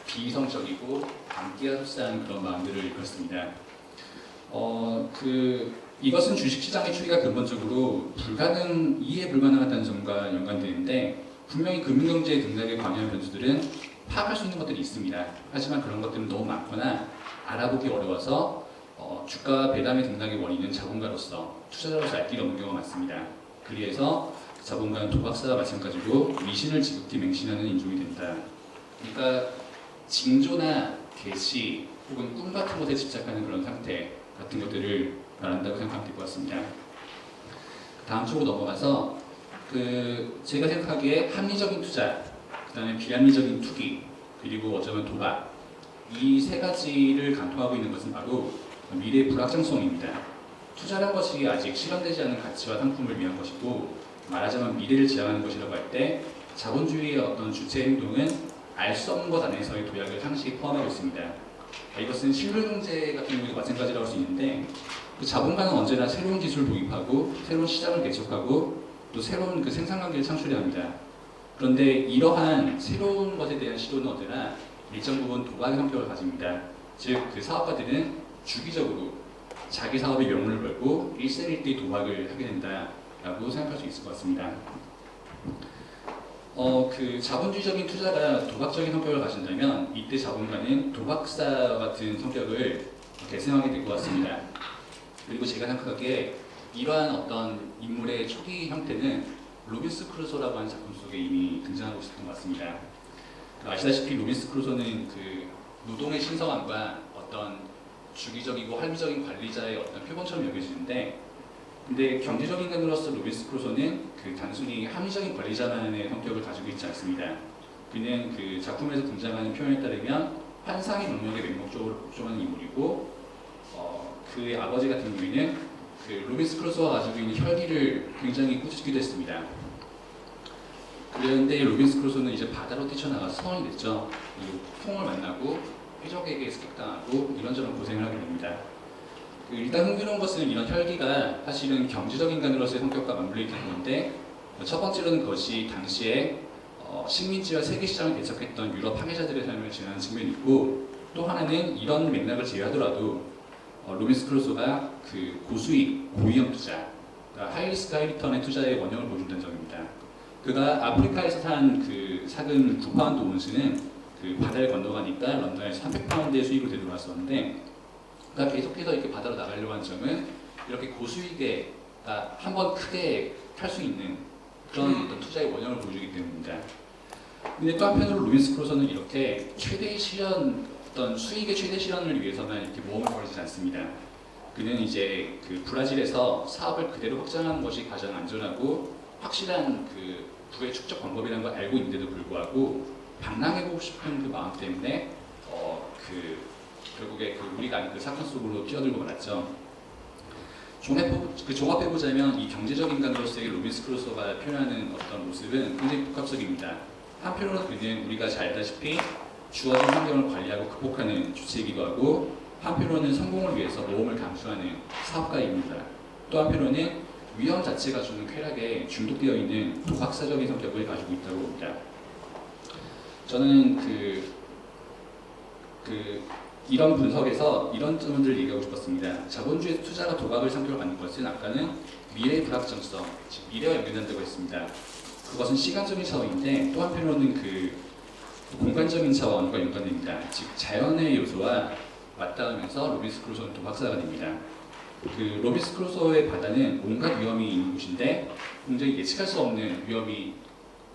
비이성적이고 암기가 흡사한 그런 마음들을 일컫습니다. 이것은 주식시장의 추이가 근본적으로 이해 불가능하다는 점과 연관되는데 분명히 금융경제의 등락에 관여한 변수들은 파악할 수 있는 것들이 있습니다. 하지만 그런 것들은 너무 많거나 알아보기 어려워서 주가 배당의 등락의 원인은 자본가로서 투자자로서 알 길이 없는 경우가 많습니다. 그래서 자본가는 도박사와 마찬가지로 미신을 지극히 맹신하는 인종이 된다. 그러니까 징조나 계시 혹은 꿈 같은 것에 집착하는 그런 상태 같은 것들을 말한다고 생각하면 될 것 같습니다. 다음 쪽으로 넘어가서 제가 생각하기에 합리적인 투자, 그 다음에 비합리적인 투기, 그리고 어쩌면 도박 이 세 가지를 관통하고 있는 것은 바로 미래의 불확정성입니다. 투자란 것이 아직 실현되지 않은 가치와 상품을 위한 것이고 말하자면 미래를 지향하는 것이라고 할 때 자본주의의 어떤 주체 행동은 알 수 없는 것 안에서의 도약을 상시 포함하고 있습니다. 이것은 실물경제 같은 경우에도 마찬가지라고 할 수 있는데 자본가는 언제나 새로운 기술을 도입하고 새로운 시장을 개척하고 또 새로운 생산관계를 창출해야 합니다. 그런데 이러한 새로운 것에 대한 시도는 언제나 일정 부분 도박의 성격을 가집니다. 즉 사업가들은 주기적으로 자기 사업의 명분을 걸고 일생일대 도박을 하게 된다라고 생각할 수 있을 것 같습니다. 자본주의적인 투자가 도박적인 성격을 가진다면 이때 자본가는 도박사 같은 성격을 계승하게 될 것 같습니다. 그리고 제가 생각하기에 이러한 어떤 인물의 초기 형태는 로빈스 크루소라고 하는 작품 속에 이미 등장하고 있었던 것 같습니다. 아시다시피 로빈스 크루소는 그 노동의 신성함과 어떤 주기적이고 활기적인 관리자의 어떤 표본처럼 여겨지는데, 근데 경제적인 인간으로서 로빈스 크루소는 그 단순히 합리적인 관리자만의 성격을 가지고 있지 않습니다. 그는 그 작품에서 등장하는 표현에 따르면 환상의 능력에 맹목적으로 복종하는 인물이고, 그의 아버지 같은 경우에는 그 로빈스 크루소가 가지고 있는 혈기를 굉장히 꾸짖기도 했습니다. 그런데 로빈스 크루소는 이제 바다로 뛰쳐나가서 성인이 됐죠. 그리고 풍을 만나고 해적에게 습격당하고 이런저런 고생을 하게 됩니다. 일단 흥미로운 것은 이런 혈기가 사실은 경제적 인간으로서의 성격과 맞물려 있기 때문인데, 첫 번째로는 그것이 당시에 식민지와 세계시장을 개척했던 유럽 항해자들의 삶을 지향하는 측면이 있고, 또 하나는 이런 맥락을 제외하더라도 로빈스 크루소가 그 고수익, 고위험 투자, 그러니까 하이리스크 하이리턴의 투자의 원형을 보여준다는 점입니다. 그가 아프리카에서 산 그 삭은 9파운드 온스는 그 바다를 건너가니까 런던에서 300파운드의 수익으로 되돌아왔었는데, 그가 계속해서 이렇게 바다로 나가려고 하는 점은 이렇게 고수익에 한번 크게 탈 수 있는 그런 어떤 투자의 원형을 보여주기 때문입니다. 근데 또 한편으로 로빈스 크루소는 이렇게 최대의 실현, 어떤 수익의 최대 실현을 위해서만 이렇게 모험을 벌이지 않습니다. 그는 이제 그 브라질에서 사업을 그대로 확장하는 것이 가장 안전하고 확실한 그 부의 축적 방법이라는 걸 알고 있는데도 불구하고 방랑해보고 싶은 그 마음 때문에 결국에 그 우리가 아는 그 사건 속으로 뛰어들고 말았죠. 종합해보자면 이 경제적 인간으로서의 로빈스 크루소가 표현하는 어떤 모습은 굉장히 복합적입니다. 한편으로는 그는 우리가 잘 알다시피 주어진 환경을 관리하고 극복하는 주체이기도 하고, 한편으로는 성공을 위해서 모험을 감수하는 사업가입니다. 또 한편으로는 위험 자체가 주는 쾌락에 중독되어 있는 도박사적인 성격을 가지고 있다고 봅니다. 저는 이런 분석에서 이런 점들을 얘기하고 싶었습니다. 자본주의 투자가 도박을 상표로 갖는 것은 아까는 미래의 불확정성, 즉 미래와 연결된다고 했습니다. 그것은 시간적인 차원인데, 또 한편으로는 그 공간적인 차원과 연관됩니다. 즉 자연의 요소와 맞닿으면서 로빈스 크루소는 도박사가 됩니다. 그 로빈스 크루소의 바다는 온갖 위험이 있는 곳인데 굉장히 예측할 수 없는 위험이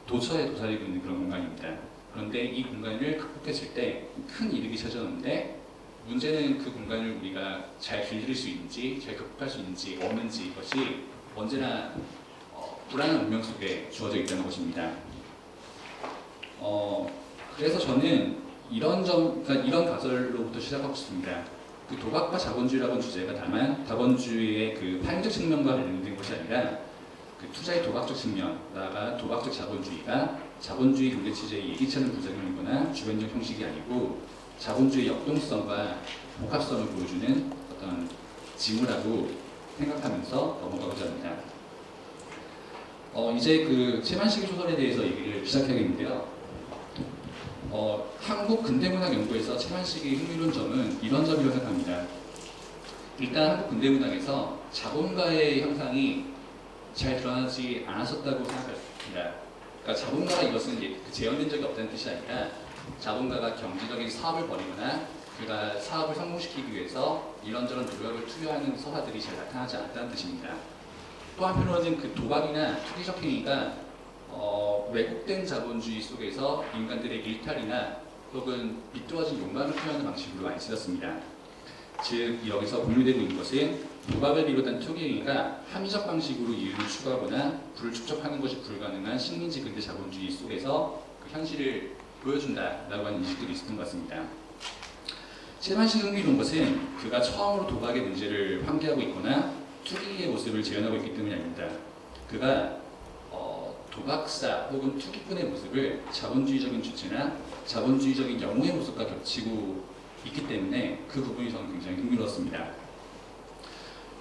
도처에 도사리고 있는 그런 공간입니다. 그런데 이 공간을 극복했을 때 큰 이득이 찾아오는데, 문제는 그 공간을 우리가 잘 길들일 수 있는지, 잘 극복할 수 있는지 없는지, 이것이 언제나 불안한 운명 속에 주어져 있다는 것입니다. 그래서 저는 이런 가설로부터 시작하고 싶습니다. 그 도박과 자본주의라는 주제가 다만 자본주의의 그 파행적 측면과 관련된 것이 아니라 그 투자의 도박적 측면, 나아가 도박적 자본주의가 자본주의 경제 체제의 예기치 않은 부작용이거나 주변적 형식이 아니고 자본주의 역동성과 복합성을 보여주는 어떤 징후라고 생각하면서 넘어가고자 합니다. 이제 그 채만식의 소설에 대해서 얘기를 시작해야겠는데요. 한국 근대문학연구에서 채만식의 흥미로운 점은 이런 점이라고 생각합니다. 일단 한국 근대문학에서 자본가의 형상이 잘 드러나지 않았었다고 생각합니다. 그러니까 자본가가 이것은 재현된 적이 없다는 뜻이 아니라 자본가가 경제적인 사업을 벌이거나 그가 사업을 성공시키기 위해서 이런저런 노력을 투여하는 서사들이 잘 나타나지 않았다는 뜻입니다. 또 한편으로는 그 도박이나 투기적 행위가 왜곡된 자본주의 속에서 인간들의 일탈이나 혹은 비뚤어진 욕망을 표현하는 방식으로 많이 쓰였습니다. 즉 여기서 공유되고 있는 것은 도박을 비롯한 투기 행위가 합리적 방식으로 이윤을 추구하거나 부를 축적하는 것이 불가능한 식민지 근대 자본주의 속에서 그 현실을 보여준다라고 하는 인식들이 있었던 것 같습니다. 채만식 흥미로운 것은 그가 처음으로 도박의 문제를 환기하고 있거나 투기의 모습을 재현하고 있기 때문이 아닙니다. 그가 도박사 혹은 투기꾼의 모습을 자본주의적인 주체나 자본주의적인 영웅의 모습과 겹치고 있기 때문에 그 부분이 저는 굉장히 흥미로웠습니다.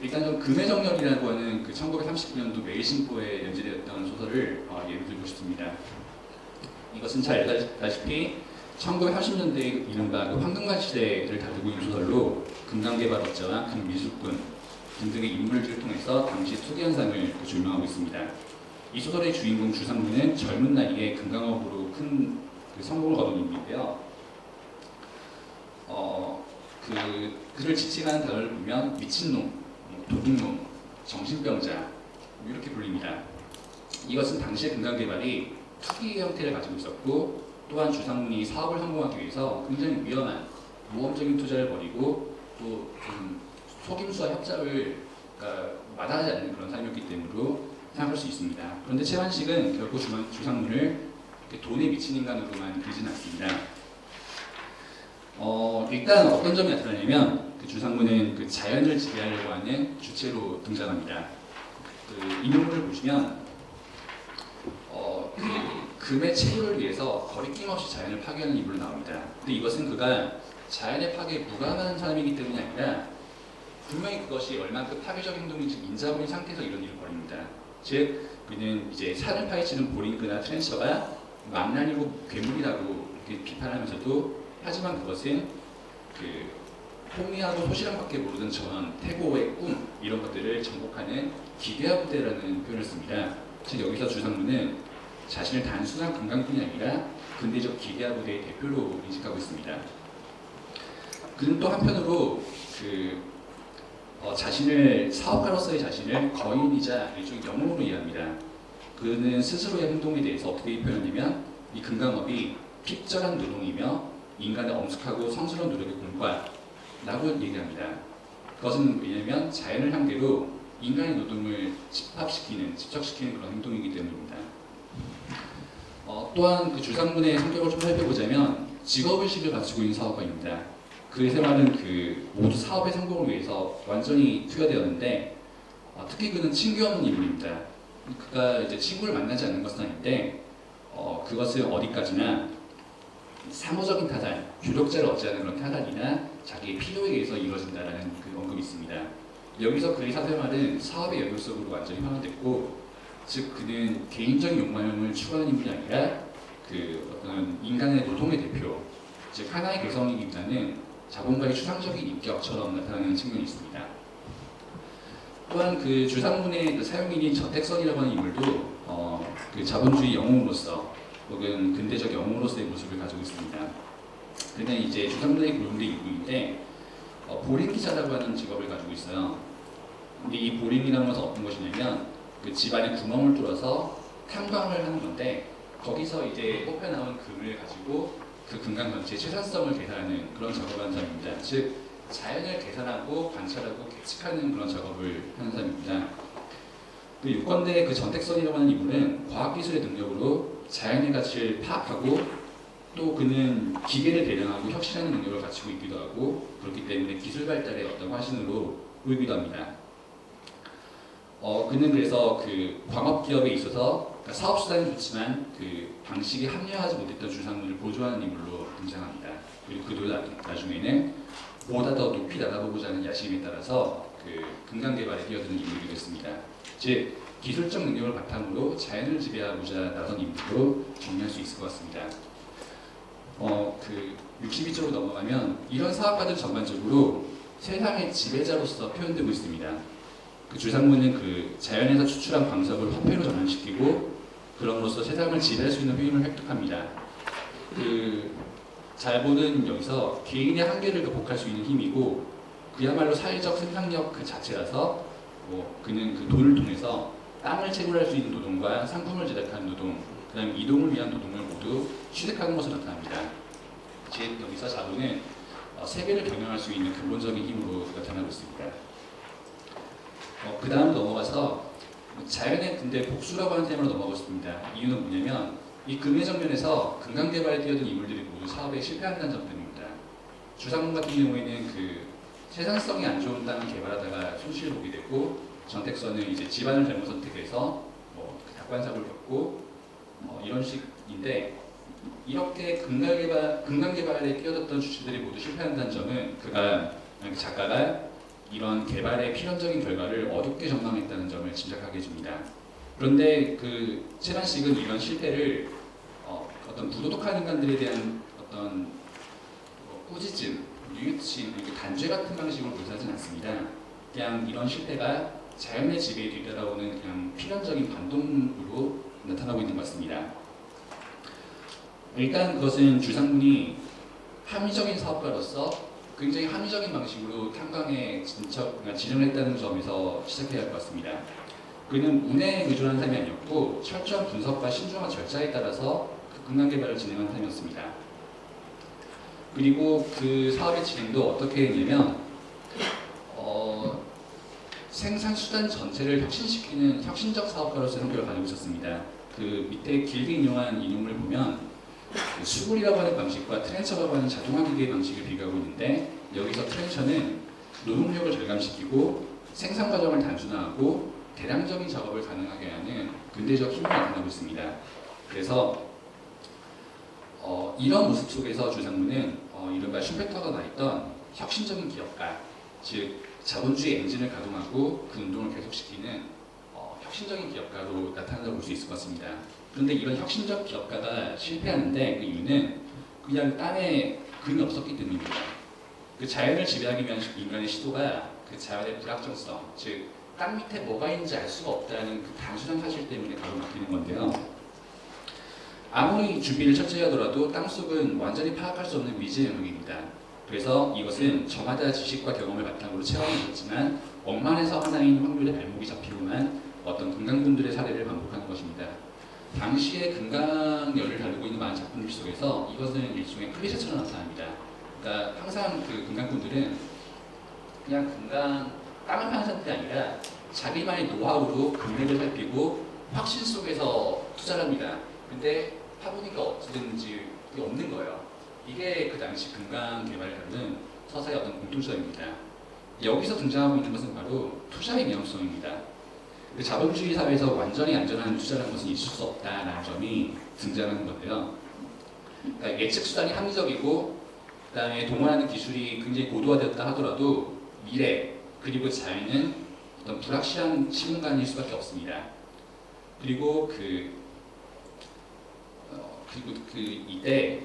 일단 좀 금의 정렬이라고 하는 그 1939년도 매일신보에 연재되었던 소설을 예를 들고 싶습니다. 이것은 잘 알다시피 1930년대의 이른바 그 황금관 시대를 다루고 있는 소설로 금강개발업자와 금미술꾼 등등의 인물들을 통해서 당시 투기 현상을 조명하고 있습니다. 이 소설의 주인공 주상무는 젊은 나이에 금강업으로 큰 성공을 거둔 인물인데요. 그를 지칭하는 단어를 보면 미친놈, 도둑놈, 정신병자 이렇게 불립니다. 이것은 당시의 금강개발이 투기 형태를 가지고 있었고 또한 주상문이 사업을 성공하기 위해서 굉장히 위험한 모험적인 투자를 벌이고 또 좀 속임수와 협잡을 그러니까 마다하지 않는 그런 삶이었기 때문에 생각할 수 있습니다. 그런데 최반식은 결코 주상문을 돈에 미친 인간으로만 그리진 않습니다. 일단 어떤 점이 나타나냐면 그 주상문은 그 자연을 지배하려고 하는 주체로 등장합니다. 그 인물을 보시면 그 금의 체류를 위해서 거리낌 없이 자연을 파괴하는 인물로 나옵니다. 근데 이것은 그가 자연의 파괴에 무감한 사람이기 때문이 아니라 분명히 그것이 얼만큼 파괴적 행동인지 인지하고 있는 상태에서 이런 일을 벌입니다. 즉 그는 이제 산을 파헤치는 보링크나 트렌처가 망나니고 괴물이라고 이렇게 비판하면서도 하지만 그것은 그 혼미하고 소실함밖에 모르던 전 태고의 꿈 이런 것들을 정복하는 기괴한 부대라는 표현을 씁니다. 즉 여기서 주상문은 자신을 단순한 금강뿐이 아니라 근대적 기괴한 부대의 대표로 인식하고 있습니다. 그는 또 한편으로 자신을 사업가로서의 자신을 거인이자 일종의 영웅으로 이해합니다. 그는 스스로의 행동에 대해서 어떻게 표현하냐면 이 금강업이 핍절한 노동이며 인간의 엄숙하고 성스러운 노력의 공과라고 얘기합니다. 그것은 왜냐하면 자연을 상대로 인간의 노동을 집적시키는 그런 행동이기 때문입니다. 또한 그 주상문의 성격을 좀 살펴보자면 직업의식을 갖추고 있는 사업가입니다. 그의 생활은 모두 사업의 성공을 위해서 완전히 투여되었는데 특히 그는 친구 없는 인물입니다. 그가 이제 친구를 만나지 않는 것은 아닌데 그것을 어디까지나 사무적인 타산, 조력자를 얻지 않는 그런 타산이나 자기의 필요에 의해서 이루어진다라는 그 언급이 있습니다. 여기서 그의 사생활은 사업의 영역 속으로 완전히 환원됐고, 즉 그는 개인적인 욕망을 추구하는 인물이 아니라 어떤 인간의 노동의 대표, 즉 하나의 개성이기보다는 자본가의 추상적인 인격처럼 나타나는 측면이 있습니다. 또한 그 주상문의 사용인인 전택선이라고 하는 인물도 자본주의 영웅으로서 혹은 근대적 영웅으로서의 모습을 가지고 있습니다. 그는 이제 주상문의 고용대 일부인데 보링 기사라고 하는 직업을 가지고 있어요. 근데 이 보링이라는 것은 어떤 것이냐면 그 집안에 구멍을 뚫어서 탐광을 하는 건데 거기서 이제 뽑혀 나온 금을 가지고 그 금강 전체의 최산성을 계산하는 그런 작업을 하는 사람입니다. 즉 자연을 계산하고 관찰하고 계측하는 그런 작업을 하는 사람입니다. 그 유권대 그 전택선이라고 하는 인물은 과학기술의 능력으로 자연의 가치를 파악하고 또 그는 기계를 개량하고 혁신하는 능력을 갖추고 있기도 하고 그렇기 때문에 기술 발달의 어떤 화신으로 보이기도 합니다. 그는 그래서 그 광업 기업에 있어서 그러니까 사업 수단은 좋지만 그 방식에 합리화하지 못했던 주상문을 보조하는 인물로 등장합니다. 그리고 그도 나중에는 보다 더 높이 날아보고자 하는 야심에 따라서 그 금강 개발에 뛰어드는 인물이 됐습니다. 즉 기술적 능력을 바탕으로 자연을 지배하고자 나선 인물로 정리할 수 있을 것 같습니다. 62쪽으로 넘어가면 이런 사업가들 전반적으로 세상의 지배자로서 표현되고 있습니다. 그 주상문은 그 자연에서 추출한 광석을 화폐로 전환시키고 그럼으로써 세상을 지배할 수 있는 힘을 획득합니다. 그 자본은 여기서 개인의 한계를 극복할 수 있는 힘이고 그야말로 사회적 생산력 그 자체라서 그는 그 돈을 통해서 땅을 채굴할 수 있는 노동과 상품을 제작하는 노동, 그 다음에 이동을 위한 노동을 모두 취득하는 것으로 나타납니다. 즉 여기서 자본은 세계를 경영할 수 있는 근본적인 힘으로 나타나고 있습니다. 그 다음 넘어가서 자연의 근대 복수라고 하는 테마로 넘어가고 싶습니다. 이유는 뭐냐면 이 금의 정면에서 금강 개발에 뛰어든 인물들이 모두 사업에 실패한다는 점 때문입니다. 주상문 같은 경우에는 그 생산성이 안 좋은 땅을 개발하다가 손실을 보게 됐고 전택선은 이제 집안을 잘못 선택해서 닭관사고를 겪고 이런 식인데 이렇게 금강 개발에 끼어들었던 주체들이 모두 실패한다는 점은 작가가 이런 개발의 필연적인 결과를 어둡게 전망했다는 점을 짐작하게 해줍니다. 그런데 그 최반식은 이런 실패를 어떤 부도덕한 인간들에 대한 어떤 꾸짖음, 뉘우침, 단죄 같은 방식으로 묘사하진 않습니다. 그냥 이런 실패가 자연의 지배에 뒤따라오는 그냥 필연적인 반동으로 나타나고 있는 것 같습니다. 일단 그것은 주상문이 합리적인 사업가로서 굉장히 합리적인 방식으로 탄광에 진정을 했다는 점에서 시작해야 할 것 같습니다. 그는 운에 의존한 사람이 아니었고 철저한 분석과 신중한 절차에 따라서 그 근간 개발을 진행한 사람이었습니다. 그리고 그 사업의 진행도 어떻게 했냐면 생산 수단 전체를 혁신시키는 혁신적 사업가로서의 성격을 가지고 있었습니다. 그 밑에 길게 인용한 인용을 보면 그 수굴이라고 하는 방식과 트렌처라고 하는 자동화 기계 방식을 비교하고 있는데, 여기서 트렌처는 노동력을 절감시키고 생산 과정을 단순화하고 대량적인 작업을 가능하게 하는 근대적 힘이 나타나고 있습니다. 그래서 이런 모습 속에서 주상무는 이른바 슈페터가 말했던 혁신적인 기업가, 즉 자본주의 엔진을 가동하고 그 운동을 계속시키는 혁신적인 기업가로 나타난다고 볼 수 있을 것 같습니다. 그런데 이런 혁신적 기업가가 실패하는데 그 이유는 그냥 땅에 금이 없었기 때문입니다. 그 자연을 지배하기 위한 인간의 시도가 그 자연의 불확정성, 즉 땅 밑에 뭐가 있는지 알 수가 없다는 그 단순한 사실 때문에 가로막히는 건데요. 아무리 준비를 철저히 하더라도 땅속은 완전히 파악할 수 없는 미지의 영역입니다. 그래서 이것은 저마다 지식과 경험을 바탕으로 체험해졌지만 억만에서 하나인 확률의 발목이 잡히고만 어떤 금강군들의 사례를 반복하는 것입니다. 당시의 금강열을 다루고 있는 많은 작품들 속에서 이것은 일종의 클리셰처럼 나타납니다. 그러니까 항상 그 금강군들은 그냥 금강 땅을 파는 상태가 아니라 자기만의 노하우로 금맥을 살피고 확신 속에서 투자를 합니다. 근데 파보니까 어찌됐는지 없는 거예요. 이게 그 당시 금강 개발을 다루는 서사의 어떤 공통점입니다. 여기서 등장하고 있는 것은 바로 투자의 위험성입니다. 그 자본주의 사회에서 완전히 안전한 투자라는 것은 있을 수 없다라는 점이 등장하는 건데요. 그러니까 예측 수단이 합리적이고 그다음에 동원하는 기술이 굉장히 고도화되었다 하더라도 미래 그리고 자연은 어떤 불확실한 시공간일 수밖에 없습니다. 그리고 이때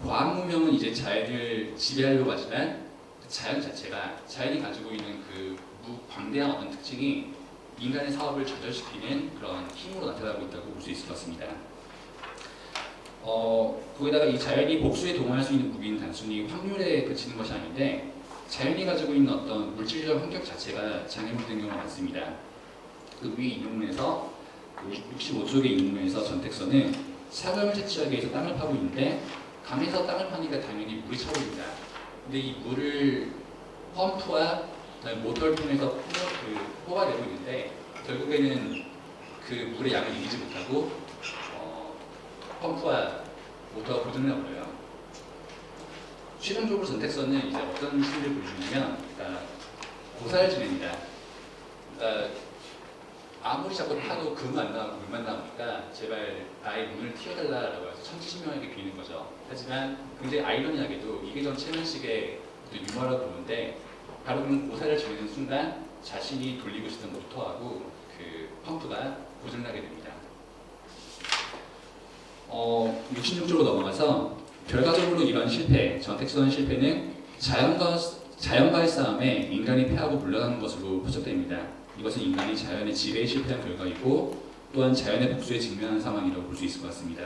과학 문명은 이제 자연을 지배하려고 하지만 그 자연 자체가 자연이 가지고 있는 그 광대한 어떤 특징이 인간의 사업을 좌절시키는 그런 힘으로 나타나고 있다고 볼 수 있을 것 같습니다. 거기다가 이 자연이 복수에 동원할 수 있는 무기는 단순히 확률에 그치는 것이 아닌데 자연이 가지고 있는 어떤 물질적 환경 자체가 장애물된 경우가 많습니다. 그 위 인용문에서 65쪽의 인용문에서 전택선은 사람을 채취하기 위해서 땅을 파고 있는데 강에서 땅을 파니까 당연히 물이 차오릅니다. 근데 이 물을 펌프와 모터를 통해서 뽑아내고 있는데 결국에는 그 물의 양을 이기지 못하고 펌프와 모터가 고장나버려요. 최종적으로 전택선은 이제 어떤 심리를 보여주냐면 고사를 지냅니다. 아무리 자꾸 파도 금 안 나오고 물만 나오니까 제발 나의 문을 틔워달라고 해서 천지신명하게 비는 거죠. 하지만 굉장히 아이러니하게도 이게 전 최면식의 유머라고 보는데 바로 그런 고사를 지내는 순간 자신이 돌리고 싶은 모터하고 그 펌프가 고장나게 됩니다. 66쪽으로 넘어가서 결과적으로 이런 실패, 전택선 실패는 자연과의 싸움에 인간이 패하고 물러가는 것으로 포착됩니다. 이것은 인간이 자연의 지배에 실패한 결과이고 또한 자연의 복수에 직면한 상황이라고 볼 수 있을 것 같습니다.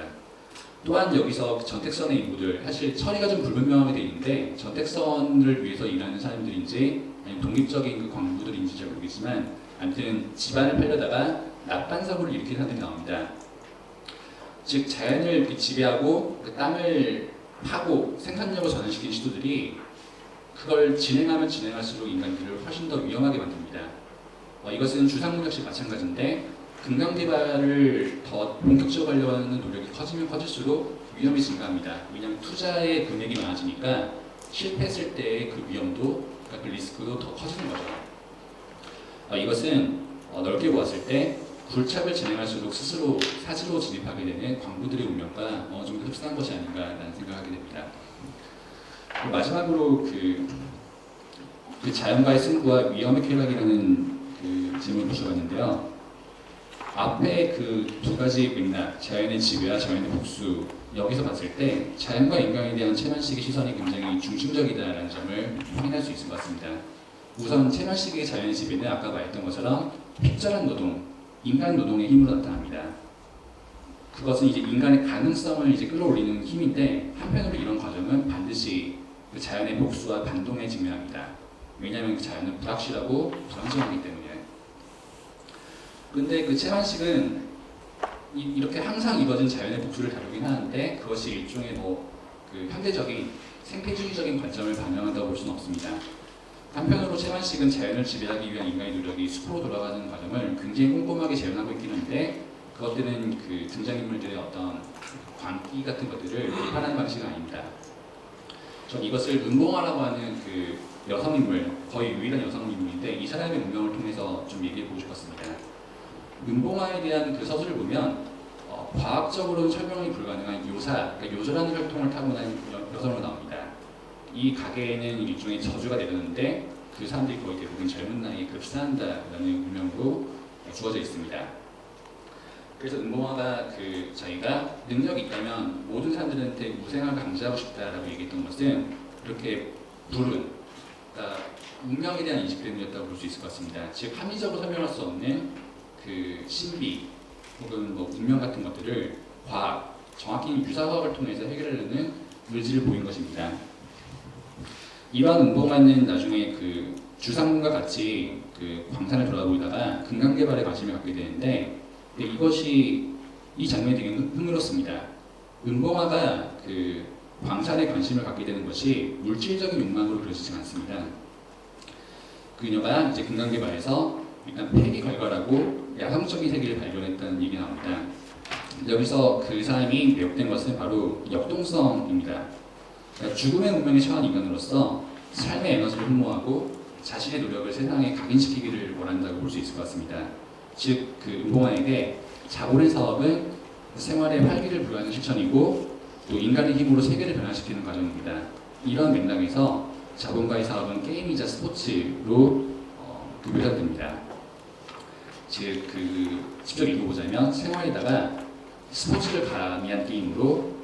또한 여기서 전택선의 인구들, 사실 처리가 좀 불분명하게 되어 있는데 전택선을 위해서 일하는 사람들인지 아니면 독립적인 그 광부들인지 잘 모르겠지만 아무튼 집안을 팔려다가 나쁜 사고를 일으킨 사람들이 나옵니다. 즉 자연을 지배하고 그 땅을 파고 생산력을 전환시킨 시도들이 그걸 진행하면 진행할수록 인간들을 훨씬 더 위험하게 만듭니다. 이것은 주상무 역시 마찬가지인데 금강 개발을 더 본격적으로 하려고 하는 노력이 커지면 커질수록 위험이 증가합니다. 왜냐하면 투자의 금액이 많아지니까 실패했을 때의 그 위험도, 그러니까 그 리스크도 더 커지는 거죠. 이것은 넓게 보았을 때 굴착을 진행할수록 스스로 사지로 진입하게 되는 광부들의 운명과 어느 정도 흡사한 것이 아닌가라는 생각하게 됩니다. 마지막으로 그 자연과의 승부와 위험의 쾌락이라는 그 질문을 모셔봤는데요. 앞에 그 두 가지 맥락, 자연의 지배와 자연의 복수, 여기서 봤을 때 자연과 인간에 대한 최면식의 시선이 굉장히 중심적이다라는 점을 확인할 수 있을 것 같습니다. 우선 최면식의 자연의 지배는 아까 말했던 것처럼 픽절한 노동, 인간 노동의 힘으로 나타납니다. 그것은 이제 인간의 가능성을 이제 끌어올리는 힘인데 한편으로 이런 과정은 반드시 그 자연의 복수와 반동에 직면합니다. 왜냐하면 그 자연은 불확실하고 불안정하기 때문에. 그런데 그 채만식은 이렇게 항상 이루어진 자연의 복수를 다루긴 하는데 그것이 일종의 그 현대적인 생태주의적인 관점을 반영한다고 볼 수는 없습니다. 한편으로 채만식은 자연을 지배하기 위한 인간의 노력이 숲으로 돌아가는 과정을 굉장히 꼼꼼하게 재현하고 있긴 한데 그것들은 그 등장인물들의 어떤 광기 같은 것들을 비판하는 방식은 아닙니다. 전 이것을 은봉아라고 하는 그 여성인물, 거의 유일한 여성인물인데 이 사람의 운명을 통해서 좀 얘기해보고 싶었습니다. 은봉아에 대한 그 서술을 보면 과학적으로는 설명이 불가능한 요사, 그러니까 요술하는 혈통을 타고난 여성으로 나옵니다. 이 가게에는 일종의 저주가 내렸는데 그 사람들이 거의 대부분 젊은 나이에 급사한다라는 운명으로 주어져 있습니다. 그래서 은봉아가 자기가 능력이 있다면 모든 사람들한테 우생을 강제하고 싶다라고 얘기했던 것은 그렇게 불운, 그러니까 운명에 대한 인식 때문이었다고 볼 수 있을 것 같습니다. 즉 합리적으로 설명할 수 없는 그 신비 혹은 운명 같은 것들을 과학, 정확히 유사과학을 통해서 해결하려는 의지를 보인 것입니다. 이러한 은봉아는 나중에 그 주상문과 같이 그 광산을 돌아보다가 금강 개발에 관심을 갖게 되는데 이 장면이 되게 흥미롭습니다. 은봉아가 그 광산에 관심을 갖게 되는 것이 물질적인 욕망으로 그려지지 않습니다. 그녀가 이제 금강 개발에서 일단 폐기 결과라고 야성적인 세계를 발견했다는 얘기가 나옵니다. 여기서 그 사람이 매혹된 것은 바로 역동성입니다. 그러니까 죽음의 운명에 처한 인간으로서 삶의 에너지를 흠모하고 자신의 노력을 세상에 각인시키기를 원한다고 볼 수 있을 것 같습니다. 즉, 그 은봉아에게 자본의 사업은 생활의 활기를 부여하는 실천이고 또 인간의 힘으로 세계를 변화시키는 과정입니다. 이런 맥락에서 자본가의 사업은 게임이자 스포츠로 묘사됩니다. 즉, 직접 읽어보자면 생활에다가 스포츠를 가미한 게임으로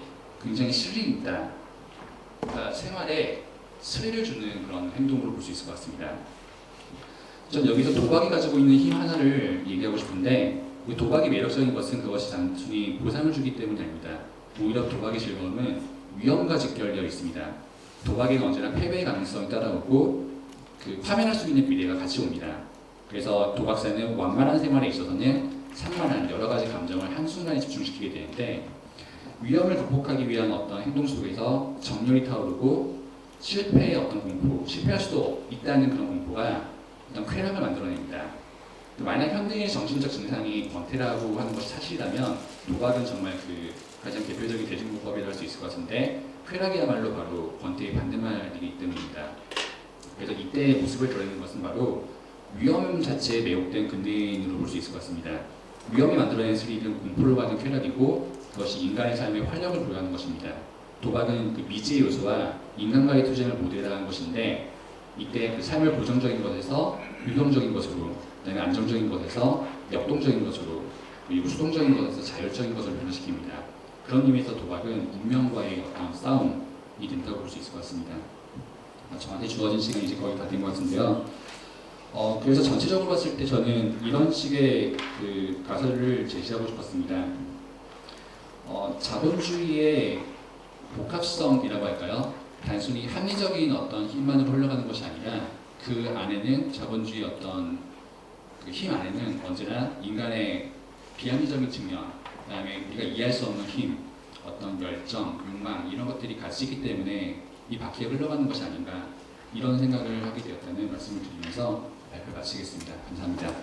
굉장히 스릴이 있다. 그러니까 생활에 스릴을 주는 그런 행동으로 볼 수 있을 것 같습니다. 전 여기서 도박이 가지고 있는 힘 하나를 얘기하고 싶은데 도박이 매력적인 것은 그것이 단순히 보상을 주기 때문이 아닙니다. 오히려 도박의 즐거움은 위험과 직결되어 있습니다. 도박에는 언제나 패배의 가능성이 따라오고 그 파멸할 수 있는 미래가 같이 옵니다. 그래서 도박사는 완만한 생활에 있어서는 산만한 여러 가지 감정을 한순간에 집중시키게 되는데 위험을 극복하기 위한 어떤 행동 속에서 정열이 타오르고 실패의 어떤 공포, 실패할 수도 있다는 그런 공포가 어떤 쾌락을 만들어냅니다. 만약 현대인의 정신적 증상이 권태라고 하는 것이 사실이라면 도박은 정말 가장 대표적인 대중문법이라고 할 수 있을 것 같은데 쾌락이야말로 바로 권태의 반대말이기 때문입니다. 그래서 이때의 모습을 드러내는 것은 바로 위험 자체에 매혹된 근대인으로 볼 수 있을 것 같습니다. 위험이 만들어내는 스릴은 공포를 받은 쾌락이고 그것이 인간의 삶에 활력을 부여하는 것입니다. 도박은 그 미지의 요소와 인간과의 투쟁을 모델화한 것인데 이때 그 삶을 고정적인 것에서 유동적인 것으로 그다음에 안정적인 것에서 역동적인 것으로 그리고 수동적인 것에서 자율적인 것을 변화시킵니다. 그런 의미에서 도박은 운명과의 어떤 싸움이 된다고 볼 수 있을 것 같습니다. 저한테 주어진 시간이 이제 거의 다 된 것 같은데요. 그래서 전체적으로 봤을 때 저는 이런 식의 그 가설을 제시하고 싶었습니다. 자본주의의 복합성이라고 할까요? 단순히 합리적인 어떤 힘만으로 흘러가는 것이 아니라 그 안에는 자본주의 어떤 그 힘 안에는 언제나 인간의 비합리적인 측면, 그다음에 우리가 이해할 수 없는 힘, 어떤 열정, 욕망 이런 것들이 같이 있기 때문에 이 바퀴에 흘러가는 것이 아닌가 이런 생각을 하게 되었다는 말씀을 드리면서 발표 마치겠습니다. 감사합니다.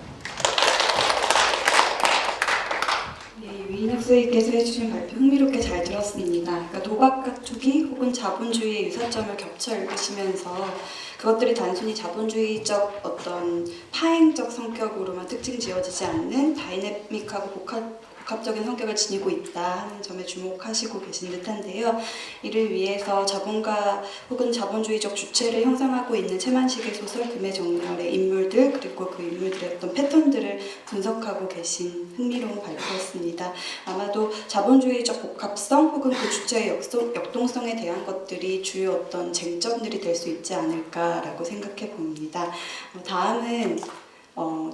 네, 유인학 선생님께서 해주신 발표 흥미롭게 잘 들었습니다. 그러니까 도박과 투기 혹은 자본주의의 유사점을 겹쳐 읽으시면서 그것들이 단순히 자본주의적 어떤 파행적 성격으로만 특징 지어지지 않는 다이내믹하고 복합적인 성격을 지니고 있다 하는 점에 주목하시고 계신 듯한데요. 이를 위해서 자본가 혹은 자본주의적 주체를 형성하고 있는 채만식의 소설 금의 정렬의 인물들 그리고 그 인물들의 어떤 패턴들을 분석하고 계신 흥미로운 발표였습니다. 아마도 자본주의적 복합성 혹은 그 주체의 역동성에 대한 것들이 주요 어떤 쟁점들이 될 수 있지 않을까라고 생각해 봅니다. 다음은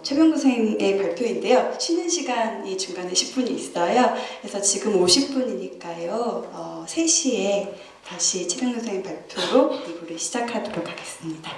최병근 선생님의 발표인데요. 쉬는 시간이 중간에 10분이 있어요. 그래서 지금 50분이니까요. 3시에 다시 최병근 선생님 발표로 2부를 시작하도록 하겠습니다.